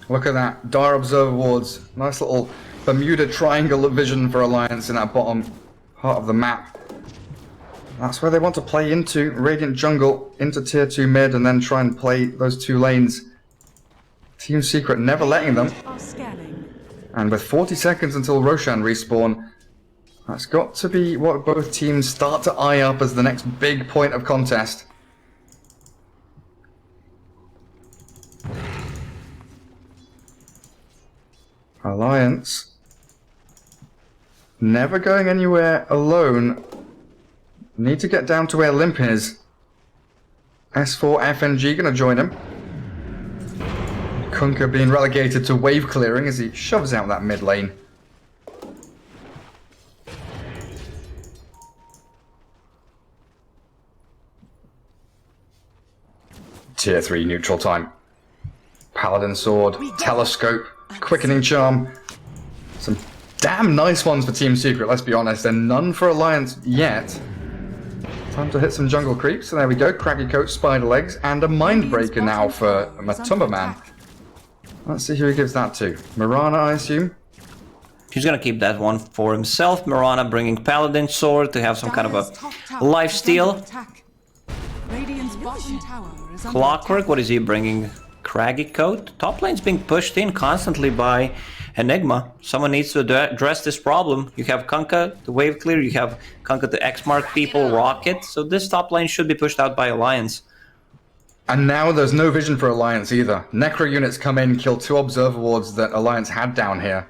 Look at that. Dire Observer Wards. Nice little Bermuda Triangle vision for Alliance in that bottom part of the map. That's where they want to play into. Radiant Jungle into tier 2 mid and then try and play those 2 lanes. Team Secret never letting them. And with 40 seconds until Roshan respawn, that's got to be what both teams start to eye up as the next big point of contest. Alliance never going anywhere alone. Need to get down to where Limp is. S4 FNG gonna join him. Kunkka being relegated to wave clearing as he shoves out that mid lane. Tier 3 neutral time. Paladin Sword, Telescope, Quickening Charm. Some damn nice ones for Team Secret, let's be honest, and none for Alliance yet. Time to hit some jungle creeps, so there we go. Craggy Coach, Spider Legs, and a Mindbreaker now for Matumba Man. Let's see who he gives that to. Mirana, I assume? He's gonna keep that one for himself. Mirana bringing Paladin Sword to have some kind of a lifesteal. Clockwork, what is he bringing? Craggy Coat? Top lane's being pushed in constantly by Enigma. Someone needs to address this problem. You have Kunkka, the wave clear, you have Kunkka, the X-Mark people, Rocket. So this top lane should be pushed out by Alliance. And now there's no vision for Alliance either. Necro units come in, kill 2 Observer Wards that Alliance had down here.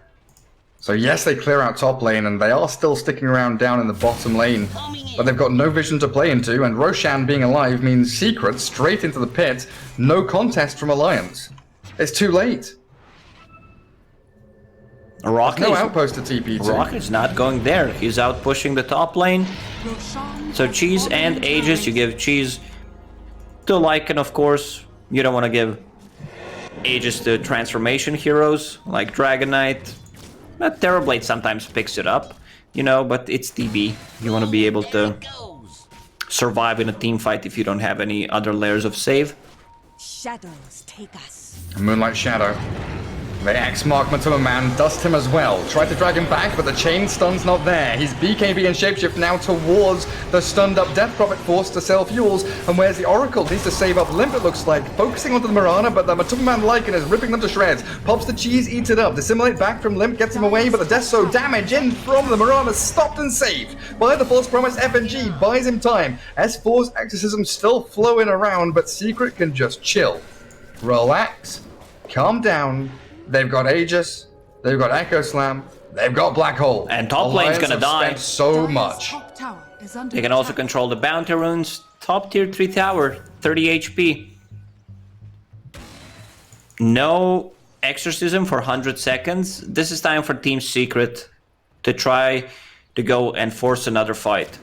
So yes, they clear out top lane, and they are still sticking around down in the bottom lane. But they've got no vision to play into, and Roshan being alive means Secret straight into the pit. No contest from Alliance. It's too late. Rocket, no outpost to TP to. Rocket's not going there. He's out pushing the top lane. So Cheese and Aegis, you give Cheese to Lycan, of course. You don't want to give Aegis to transformation heroes like Dragon Knight. Terrorblade sometimes picks it up, you know, but it's DB. You want to be able to survive in a team fight if you don't have any other layers of save. Shadows take us. Moonlight Shadow. The X-Mark Matumba Man dust him as well. Tried to drag him back, but the chain stun's not there. He's BKB and Shapeshift now towards the stunned up Death Prophet, forced to sell fuels. And where's the Oracle? Needs to save up Limp, it looks like. Focusing onto the Mirana, but the Matumba Man Lycan is ripping them to shreds. Pops the cheese, eats it up. Dissimulate back from Limp, gets him away, but the Death So damage in from the Mirana stopped and saved by the False Promise. FNG buys him time. S4's exorcism still flowing around, but Secret can just chill. Relax. Calm down. They've got Aegis, they've got Echo Slam, they've got Black Hole. And top lane's gonna die. So much. They can also control the bounty runes. Top tier 3 tower, 30 HP. No exorcism for 100 seconds. This is time for Team Secret to try to go and force another fight.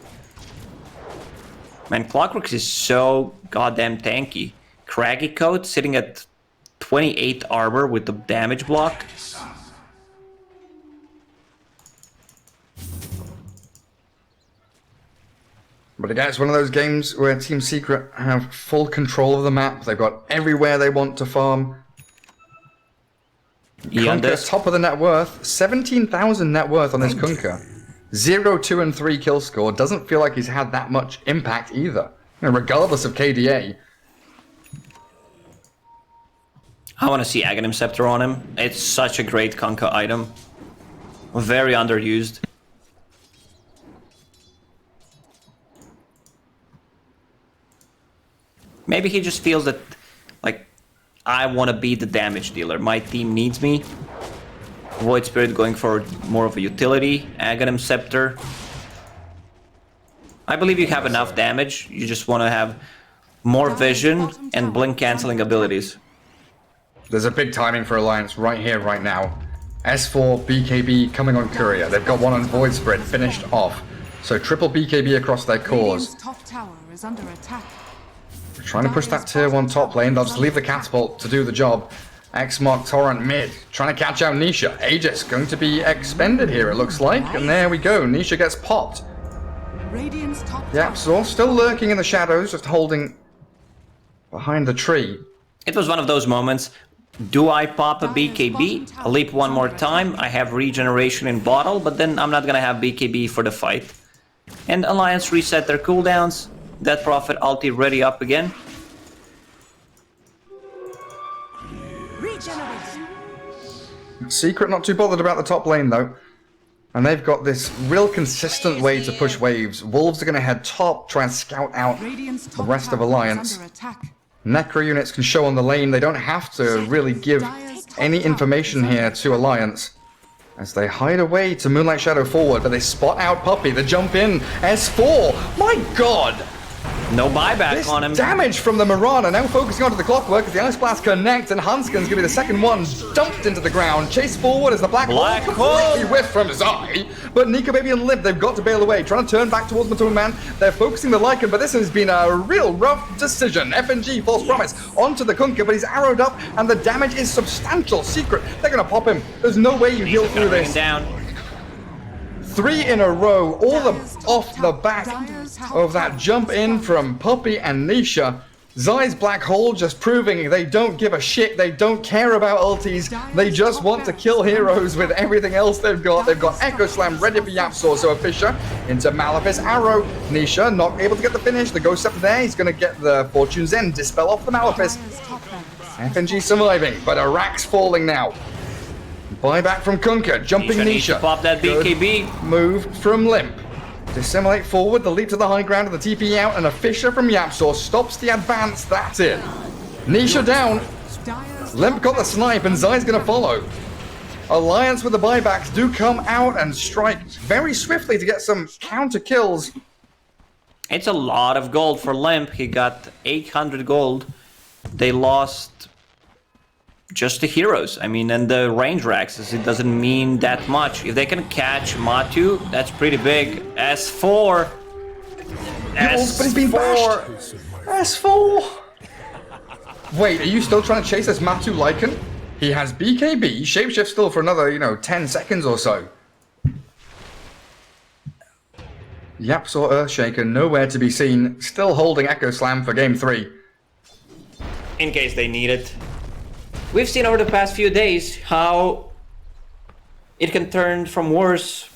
Man, Clockwork is so goddamn tanky. Craggy Coat sitting at 28 armor with the damage block. But again, it's one of those games where Team Secret have full control of the map. They've got everywhere they want to farm. Kunkka, top of the net worth. 17,000 net worth on this Kunkka. 0, 2, and 3 kill score. Doesn't feel like he's had that much impact either, regardless of KDA. I want to see Aghanim Scepter on him. It's such a great Kunkka item. Very underused. Maybe he just feels that, like, I want to be the damage dealer. My team needs me. Void Spirit going for more of a utility. Aghanim Scepter. I believe you have enough damage. You just want to have more vision and blink cancelling abilities. There's a big timing for Alliance right here, right now. S4, BKB coming on Courier. They've got one on Void Spread finished off. So triple BKB across their cores. Top tower is under attack. Trying to push that tier 1 top lane. They'll just leave the catapult to do the job. X-Mark Torrent mid, trying to catch out Nisha. Aegis going to be expended here, it looks like. And there we go, Nisha gets popped. Radiant's top Yep, so still lurking in the shadows, just holding behind the tree. It was one of those moments. Do I pop a BKB? I'll leap one more time. I have regeneration in bottle, but then I'm not gonna have BKB for the fight. And Alliance reset their cooldowns. Death Prophet ulti ready up again. regeneration. Secret not too bothered about the top lane though. And they've got this real consistent way to push waves. Wolves are going to head top, try and scout out Radiant's the top rest of tower is Alliance. under attack. Necro units can show on the lane. They don't have to really give any information here to Alliance. As they hide away to Moonlight Shadow forward, but they spot out Puppey. The jump in, S4. My god! No buyback This on him. damage from the Mirana, now focusing onto the clockwork as the Ice Blast connects, and Hanskin's going to be the second one dumped into the ground. Chase forward as the Black Hole completely whiffed from his eye. But Nika Baby and Limp, they've got to bail away, trying to turn back towards Matone Man. They're focusing the Lycan, but this has been a real rough decision. FNG, False Promise, onto the Kunkka, but he's arrowed up, and the damage is substantial. Secret, they're going to pop him. There's no way you heal through this. Down. 3 in a row, all off the back of that jump in from Puppey and Nisha. Zai's Black Hole just proving they don't give a shit, they don't care about ultis, they just want to kill heroes with everything else they've got. They've got Echo Slam ready for Yapsaw, so a Fisher into Malefice Arrow. Nisha not able to get the finish, the Ghost Scepter there, he's going to get the Fortune's End, dispel off the Malefice. FNG surviving, but Arak's falling now. Buyback from Kunkka, jumping Nisha. Pop that BKB. Good move from Limp. Dissimulate forward, the leap to the high ground and the TP out, and a Fisher from Yapsaw stops the advance. That's it. Nisha down. Limp got the snipe, and Zai's gonna follow. Alliance with the buybacks do come out and strike very swiftly to get some counter kills. It's a lot of gold for Limp. He got 800 gold. They lost just the heroes. I mean, and the range racks, it doesn't mean that much. If they can catch Matu, that's pretty big. S4. But he's been bashed. S4. Wait, are you still trying to chase this Matu Lycan? He has BKB, shapeshift still for another, 10 seconds or so. Yapsaw Earthshaker nowhere to be seen, still holding Echo Slam for game 3. In case they need it. We've seen over the past few days how it can turn from worse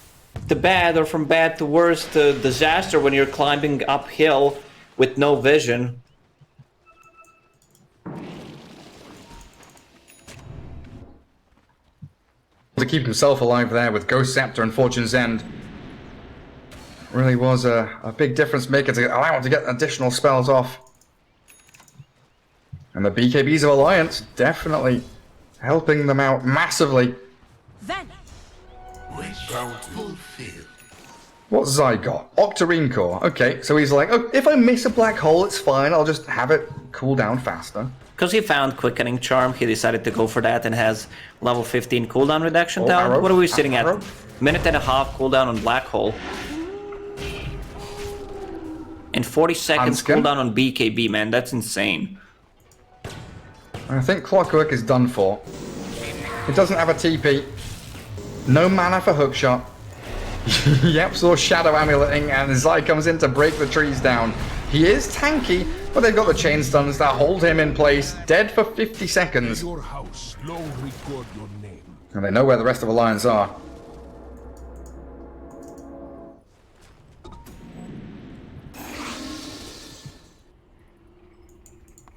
to bad, or from bad to worse to disaster when you're climbing uphill with no vision. To keep himself alive there with Ghost Scepter and Fortune's End. Really was a big difference maker to allow him to get additional spells off. And the BKBs of Alliance definitely helping them out massively. Then What's Zai got? Octarine Core. Okay, so he's like, oh, if I miss a black hole, it's fine. I'll just have it cool down faster. Because he found Quickening Charm, he decided to go for that and has level 15 cooldown reduction down. Arrow. What are we sitting Arrow. at? Minute and a half cooldown on Black Hole. And 40 seconds Hanskin. cooldown on BKB, man. That's insane. I think Clockwork is done for. It doesn't have a TP. No mana for Hookshot. Yep, so Shadow Amuleting, and Zai comes in to break the trees down. He is tanky, but they've got the chain stuns that hold him in place, dead for 50 seconds. Your house, long record your name. And they know where the rest of Alliance are.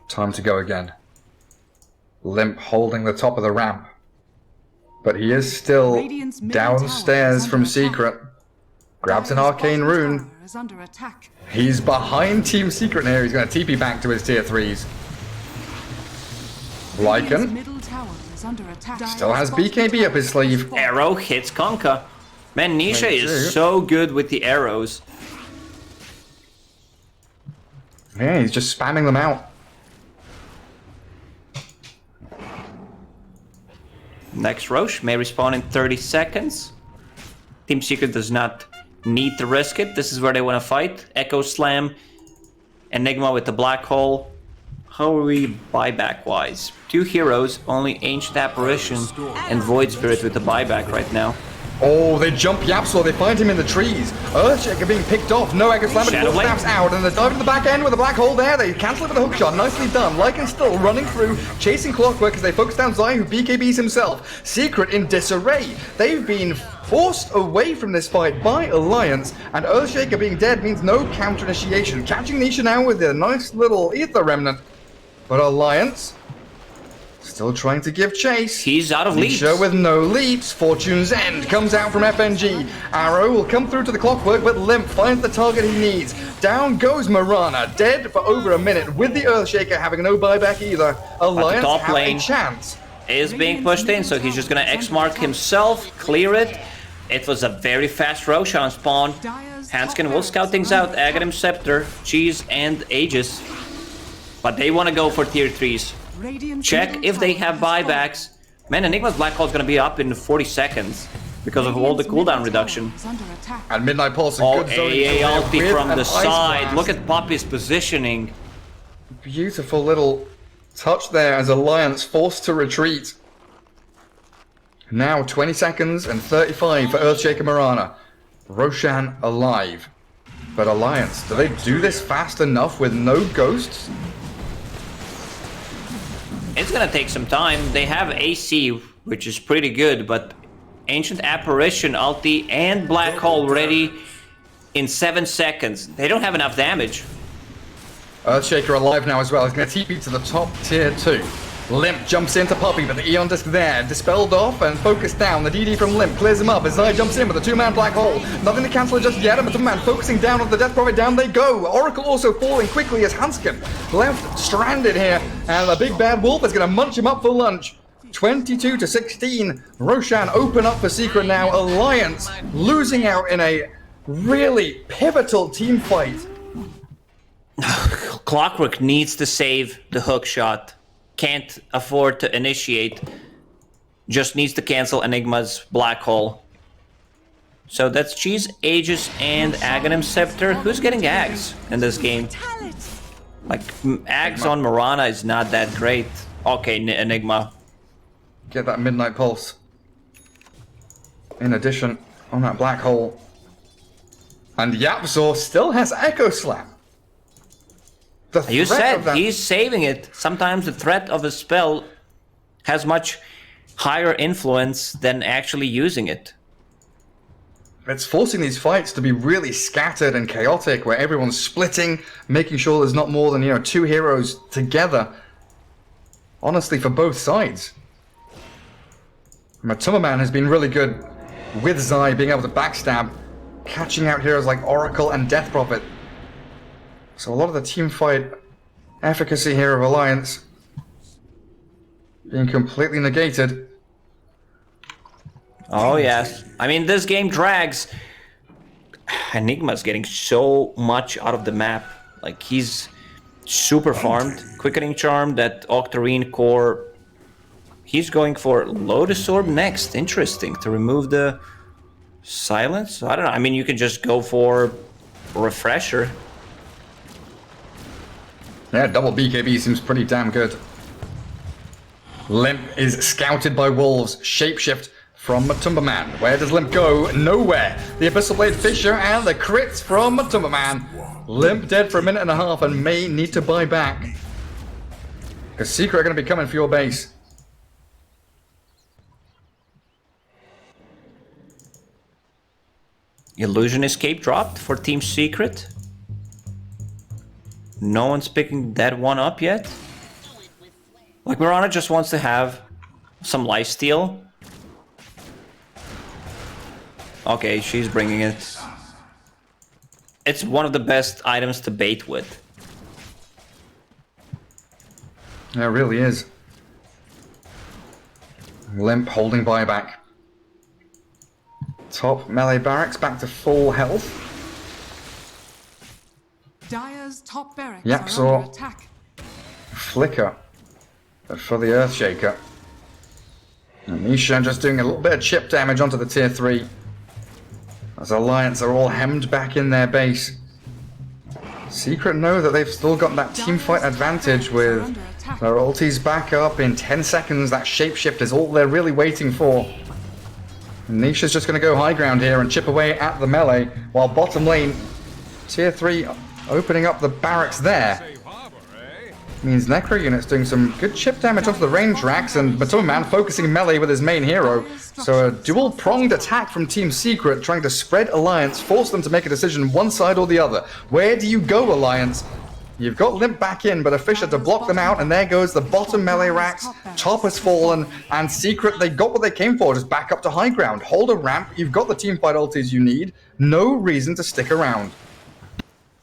Time to go again. Limp holding the top of the ramp. But he is still Radiant's middle tower downstairs is from under attack. Secret. Grabs an Dire's arcane bottom rune. tower is under attack. He's behind Team Secret here. He's going to TP back to his tier 3s. Radiant's Lycan middle tower is under attack. still has BKB up his sleeve. Arrow hits Kunkka. Man, Nisha Thank is you. so good with the arrows. Yeah, he's just spamming them out. Next Roche may respawn in 30 seconds. Team Secret does not need to risk it. This is where they want to fight. Echo Slam. Enigma with the Black Hole. How are we buyback-wise? 2 heroes, only Ancient Apparition and Void Spirit with the buyback right now. Oh, they jump Yapsor, they find him in the trees. Earthshaker being picked off, no Echo Slam, but Shadow Blade. snaps out, and they're diving to the back end with a black hole there. They cancel it with a hook shot, nicely done. Lycan still running through, chasing Clockwork as they focus down Zai, who BKBs himself. Secret in disarray. They've been forced away from this fight by Alliance, and Earthshaker being dead means no counter initiation. Catching Nisha now with a nice little Ether Remnant. But Alliance still trying to give chase. He's out of leaps. Nisha with no leaps. Fortune's End comes out from FNG. Arrow will come through to the Clockwork, but Limp finds the target he needs. Down goes Marana, dead for over a minute, with the Earthshaker having no buyback either. Alliance top have lane a chance. Is being pushed in, so he's just gonna X-mark himself, clear it. It was a very fast Roshan spawn. Hanskin will scout things out. Aghanim Scepter, Cheese, and Aegis. But they want to go for tier 3s. Check if they have buybacks. Man, Enigma's Black Hole is going to be up in 40 seconds because of all the cooldown reduction. And Midnight Pulse, a Oh, good zone AA ulti with from an the Ice side. Blast. Look at Poppy's positioning. Beautiful little touch there as Alliance forced to retreat. Now 20 seconds and 35 for Earthshaker Marana. Roshan alive. But Alliance, do they do this fast enough with no ghosts? It's gonna take some time. They have AC, which is pretty good, but Ancient Apparition, ulti, and Black Hole ready in 7 seconds. They don't have enough damage. Earthshaker alive now as well. He's going to TP to the top tier 2. Limp jumps into Poppy, but the Eon Disc there, dispelled off and focused down. The DD from Limp clears him up as Zai jumps in with a 2-man Black Hole. Nothing to cancel it just yet, but the man focusing down on the Death Prophet. Down they go. Oracle also falling quickly as Hanskin left stranded here, and the big bad wolf is going to munch him up for lunch. 22-16. Roshan open up for Secret now. Alliance losing out in a really pivotal team fight. Clockwork needs to save the hook shot. Can't afford to initiate. Just needs to cancel Enigma's Black Hole. So that's Cheese, Aegis, and Aghanim Scepter. Who's getting Ags in this game? Like, Ags on Marana is not that great. Okay, Enigma. Get that Midnight Pulse. In addition, on that Black Hole. And Yapzor still has Echo Slam. The You threat said of that- he's saving it. Sometimes the threat of a spell has much higher influence than actually using it. It's forcing these fights to be really scattered and chaotic, where everyone's splitting, making sure there's not more than, 2 heroes together. Honestly, for both sides. Matumberman has been really good with Zai being able to backstab, catching out heroes like Oracle and Death Prophet. So a lot of the team fight efficacy here of Alliance being completely negated. Oh yes. I mean, this game drags. Enigma's getting so much out of the map. Like, he's super farmed. Quickening Charm, that Octarine core. He's going for Lotus Orb next. Interesting. To remove the silence? I don't know. I mean, you can just go for Refresher. Yeah, double BKB seems pretty damn good. Limp is scouted by Wolves. Shapeshift from Matumberman. Where does Limp go? Nowhere. The Abyssal Blade Fisher and the crits from Matumberman. Limp dead for a minute and a half and may need to buy back. Because Secret are going to be coming for your base. Illusion Escape dropped for Team Secret. No one's picking that one up yet. Like, Marana just wants to have some lifesteal. Okay, she's bringing it. It's one of the best items to bait with. Yeah, it really is. Limp holding buyback. Top melee barracks back to full health. Dire's top barracks Yapzor. are under attack. Flicker for the Earthshaker. And Nisha just doing a little bit of chip damage onto the tier 3. As Alliance are all hemmed back in their base. Secret know that they've still got that team fight advantage with their ultis back up in 10 seconds. That shapeshift is all they're really waiting for. Nisha's just going to go high ground here and chip away at the melee, while bottom lane, tier 3 opening up the barracks there. Means Necro unit's doing some good chip damage off the range racks, and Man focusing melee with his main hero. So a dual-pronged attack from Team Secret, trying to spread Alliance, force them to make a decision one side or the other. Where do you go, Alliance? You've got Limp back in, but a Fisher to block them out, and there goes the bottom melee racks. Top has fallen, and Secret, they got what they came for, just back up to high ground. Hold a ramp, you've got the teamfight ultis you need. No reason to stick around.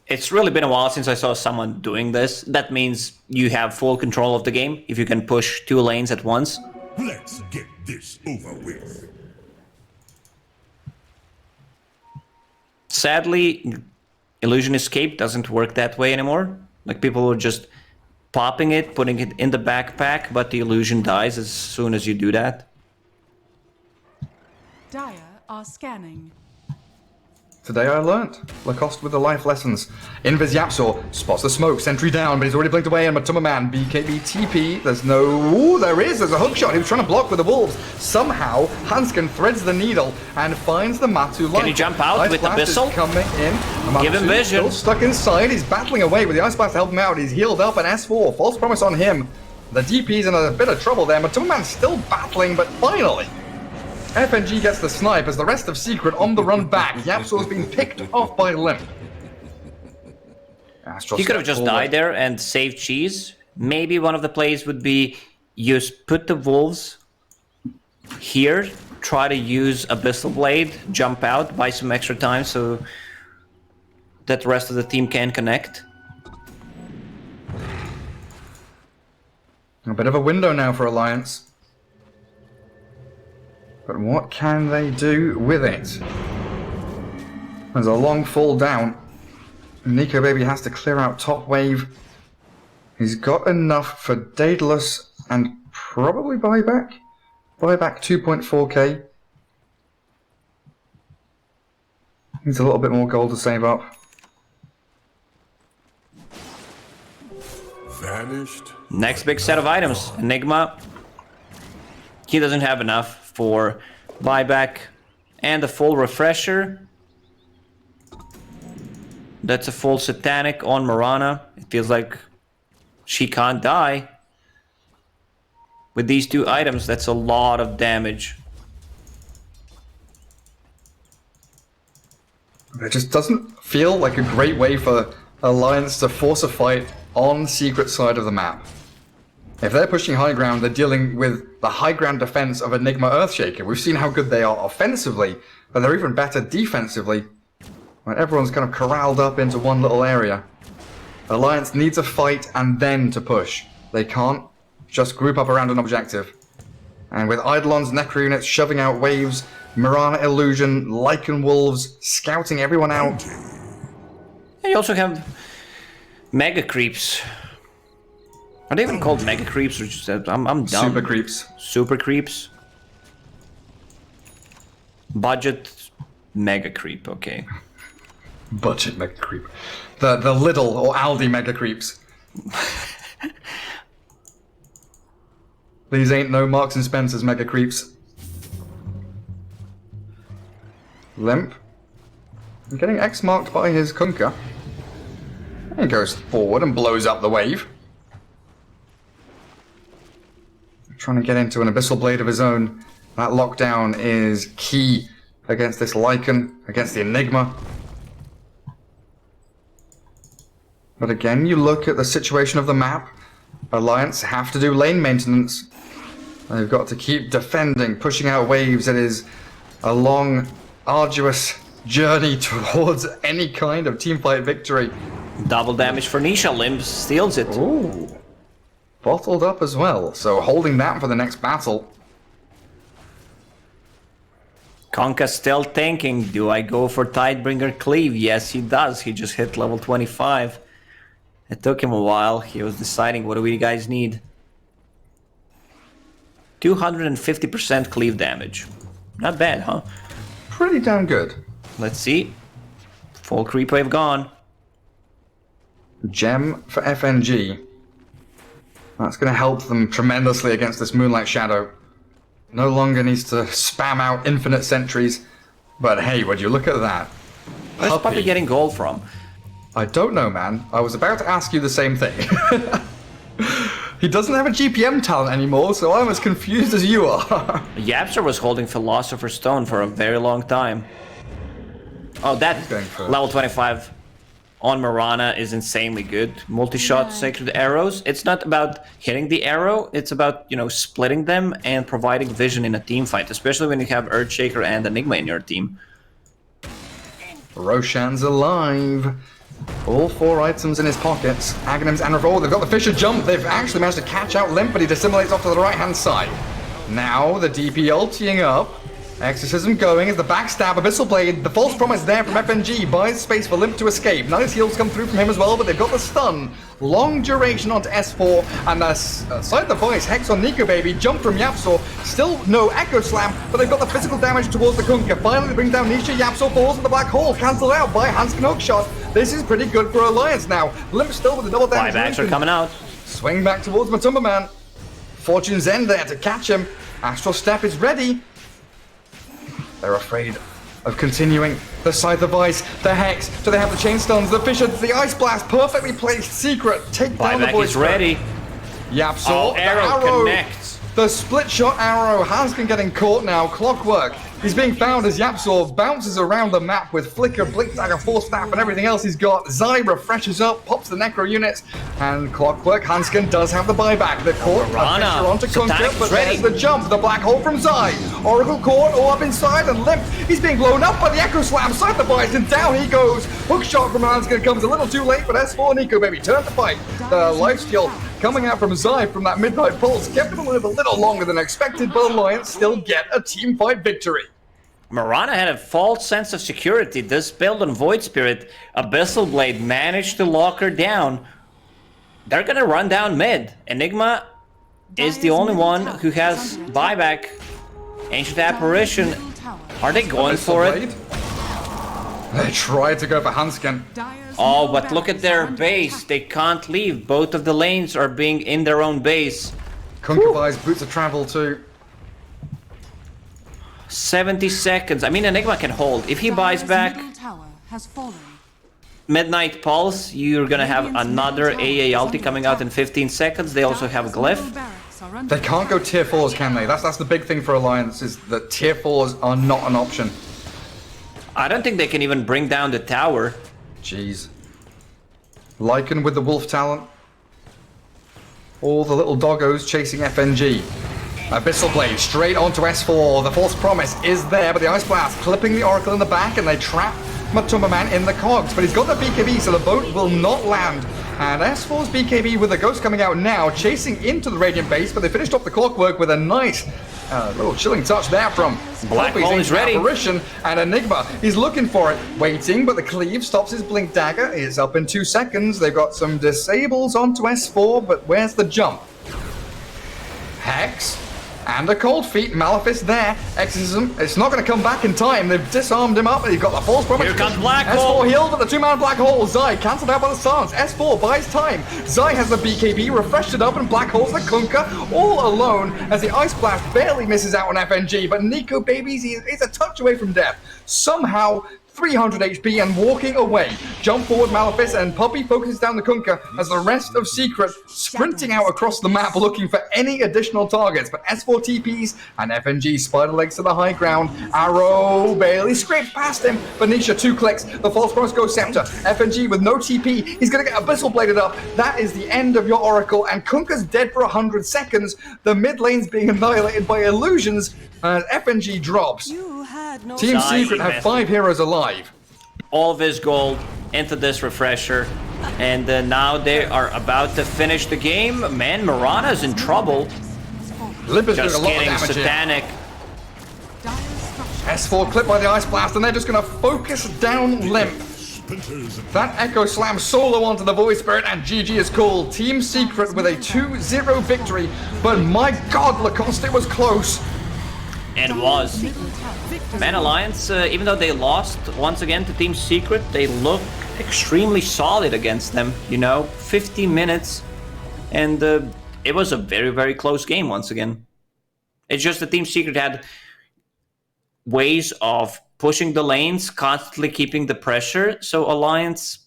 It's really been a while since I saw someone doing this. That means you have full control of the game if you can push 2 lanes at once. Let's get this over with. Sadly, Illusion Escape doesn't work that way anymore. Like, people are just popping it, putting it in the backpack, but the illusion dies as soon as you do that. Dire are scanning. Today I learnt. Lacoste with the life lessons. Invis Yapsor spots the smoke, sentry down, but he's already blinked away, and Man, BKB TP. There's no... Ooh, there's a hook shot. He was trying to block with the wolves. Somehow, Hanskin threads the needle and finds the Matu life. Can you jump out Ice with the Blast is Abyssal? coming in. Give him vision. Still stuck inside. He's battling away with the Ice Blast to help him out. He's healed up, and S4. False promise on him. The DP's in a bit of trouble there. Man's still battling, but finally... FNG gets the snipe as the rest of Secret on the run back. Yapsor's been picked off by Limp. He could have just died there and saved cheese. Maybe one of the plays would be just put the wolves here, try to use Abyssal Blade, jump out, buy some extra time so that the rest of the team can connect. A bit of a window now for Alliance. But what can they do with it? There's a long fall down. Nico Baby has to clear out top wave. He's got enough for Daedalus and probably buyback. Buyback 2.4k. Needs a little bit more gold to save up. Vanished. Next big set of items. Enigma. He doesn't have enough for buyback and a full refresher. That's a full satanic on Mirana. It feels like she can't die. With these 2 items, that's a lot of damage. It just doesn't feel like a great way for Alliance to force a fight on Secret side of the map. If they're pushing high ground, they're dealing with the high ground defense of Enigma Earthshaker. We've seen how good they are offensively, but they're even better defensively. When everyone's kind of corralled up into one little area. Alliance needs a fight and then to push. They can't just group up around an objective. And with Eidolon's Necro units shoving out waves, Mirana Illusion, Lycan Wolves, scouting everyone out. And you also have Mega Creeps. Are they even called Mega Creeps or just I'm dumb? Super Creeps. Super Creeps. Budget Mega Creep, okay. Budget Mega Creep. The Lidl or Aldi Mega Creeps. These ain't no Marks and Spencer's Mega Creeps. Limp. Getting X-marked by his Kunkka. He goes forward and blows up the wave. Trying to get into an Abyssal Blade of his own. That lockdown is key against this Lycan, against the Enigma. But again, you look at the situation of the map. Alliance have to do lane maintenance. They've got to keep defending, pushing out waves. It is a long, arduous journey towards any kind of teamfight victory. Double damage for Nisha. Limb steals it. Ooh. Bottled up as well, so holding that for the next battle. Konka still thinking, do I go for Tidebringer Cleave? Yes, he does. He just hit level 25. It took him a while. He was deciding, what do we guys need? 250% cleave damage. Not bad, huh? Pretty damn good. Let's see. Full creep wave gone. Gem for FNG. That's going to help them tremendously against this Moonlight Shadow. No longer needs to spam out infinite sentries. But hey, would you look at that? Where's Puppy getting gold from? I don't know, man. I was about to ask you the same thing. He doesn't have a GPM talent anymore, so I'm as confused as you are. Yapster was holding Philosopher's Stone for a very long time. Oh, that level 25 on Mirana is insanely good. Multi-shot Sacred Arrows. It's not about hitting the arrow, it's about, you know, splitting them and providing vision in a team fight, especially when you have Earthshaker and Enigma in your team. Roshan's alive. All 4 items in his pockets. Aghanims and Revolt. They've got the Fisher jump. They've actually managed to catch out Limp, but he dissimulates off to the right-hand side. Now the DP ulting up. Exorcism going as the backstab, Abyssal Blade, the false promise there from FNG, buys space for Limp to escape. Nice heals come through from him as well, but they've got the stun. Long duration onto S4, and the side device, Hex on Nico Baby, jump from Yapsor, still no Echo Slam, but they've got the physical damage towards the Kunkka. Finally they bring down Nisha, Yapsor falls in the black hole, cancelled out by Hanskin Hookshot. This is pretty good for Alliance now. Limp still with the double damage. Buybacks are coming out. Swing back towards Matumba Man. Fortune's End there to catch him. Astral Step is ready. They're afraid of continuing. The Scythe of Ice, the Hex, do they have the Chain Stones, the Fisher, the Ice Blast, perfectly placed Secret, take down the voice. Buyback is ready. Yapsor, Oh, arrow connects. The split shot arrow, Hanskin getting caught now, Clockwork. He's being found as Yapsor bounces around the map with Flicker, Blink Dagger, Force Staff, and everything else he's got. Zai refreshes up, pops the Necro units, and Clockwork, Hanskin does have the buyback. The Court, Fisher onto Kunkka, but there's the jump, the black hole from Zai. Oracle Court all up inside, and Limp, he's being blown up by the Echo Slam, side the bites, and down he goes. Hook shot from Hanskin comes a little too late, but S4 Nico Baby turn to fight. The lifesteal coming out from Zai from that Midnight Pulse kept him alive a little longer than expected, but Alliance still get a team fight victory. Mirana had a false sense of security. This build on Void Spirit, Abyssal Blade managed to lock her down. They're gonna run down mid. Enigma is the only one who has buyback. Ancient Apparition. Are they going for it? They tried to go for Hanskin. Oh, but look at their base. They can't leave. Both of the lanes are being in their own base. Kunkka buys Boots of Travel too. 70 seconds. I mean, Enigma can hold. If he buys back Midnight Pulse, you're gonna have another AA ulti coming out in 15 seconds. They also have Glyph. They can't go tier 4s, can they? That's the big thing for Alliance, is that tier 4s are not an option. I don't think they can even bring down the tower. Jeez. Lycan with the Wolf talent. All the little doggos chasing FNG. Abyssal Blade straight onto S4. The False Promise is there, but the Ice Blast clipping the Oracle in the back, and they trap Matumba Man in the cogs. But he's got the BKB, so the boat will not land. And S4's BKB with the Ghost coming out now, chasing into the Radiant base, but they finished off the Clockwork with a nice little chilling touch there from Black Hole is ready. Apparition, and Enigma, he's looking for it, waiting, but the Cleave stops his Blink Dagger. It's up in 2 seconds. They've got some disables onto S4, but where's the jump? Hex. And a Cold Feet, Malefice there. Exorcism, it's not going to come back in time. They've disarmed him up, and he's got the False Promise. Here comes Black Hole. S4 healed, but the 2-man Black Hole. Zai cancelled out by the stance. S4 buys time. Zai has the BKB, refreshed it up, and Black Hole's the Kunkka all alone as the Ice Blast barely misses out on FNG, but Nico Babies is a touch away from death. Somehow, 300 HP and walking away. Jump forward Malefice, and Puppy focuses down the Kunkka as the rest of Secret sprinting out across the map looking for any additional targets. But S4 TPs and FNG spider legs to the high ground. Arrow barely scrapes past him. Venetia 2 clicks. The False Promise goes Scepter. FNG with no TP. He's going to get Abyssal Bladed up. That is the end of your Oracle, and Kunkka's dead for 100 seconds. The mid lane's being annihilated by illusions as FNG drops. Team Secret have 5 heroes alive. All of his gold into this refresher. And now they are about to finish the game. Man, Mirana's in trouble. Limp is doing a Just lot of kidding, damage Satanic. S4 clipped by the Ice Blast, and they're just going to focus down Limp. That Echo Slam solo onto the Void Spirit, and GG is called. Team Secret with a 2-0 victory. But my god, Lacoste, it was close. It was. Middle tower. Victory. Man, Alliance, even though they lost once again to Team Secret, they look extremely solid against them. 50 minutes, and it was a very, very close game once again. It's just that Team Secret had ways of pushing the lanes, constantly keeping the pressure, so Alliance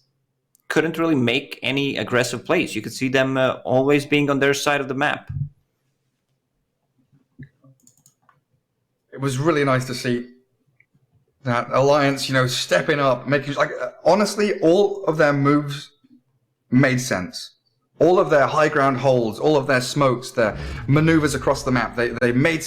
couldn't really make any aggressive plays. You could see them always being on their side of the map. It was really nice to see that Alliance, stepping up, making honestly, all of their moves made sense. All of their high ground holds, all of their smokes, their maneuvers across the map, they made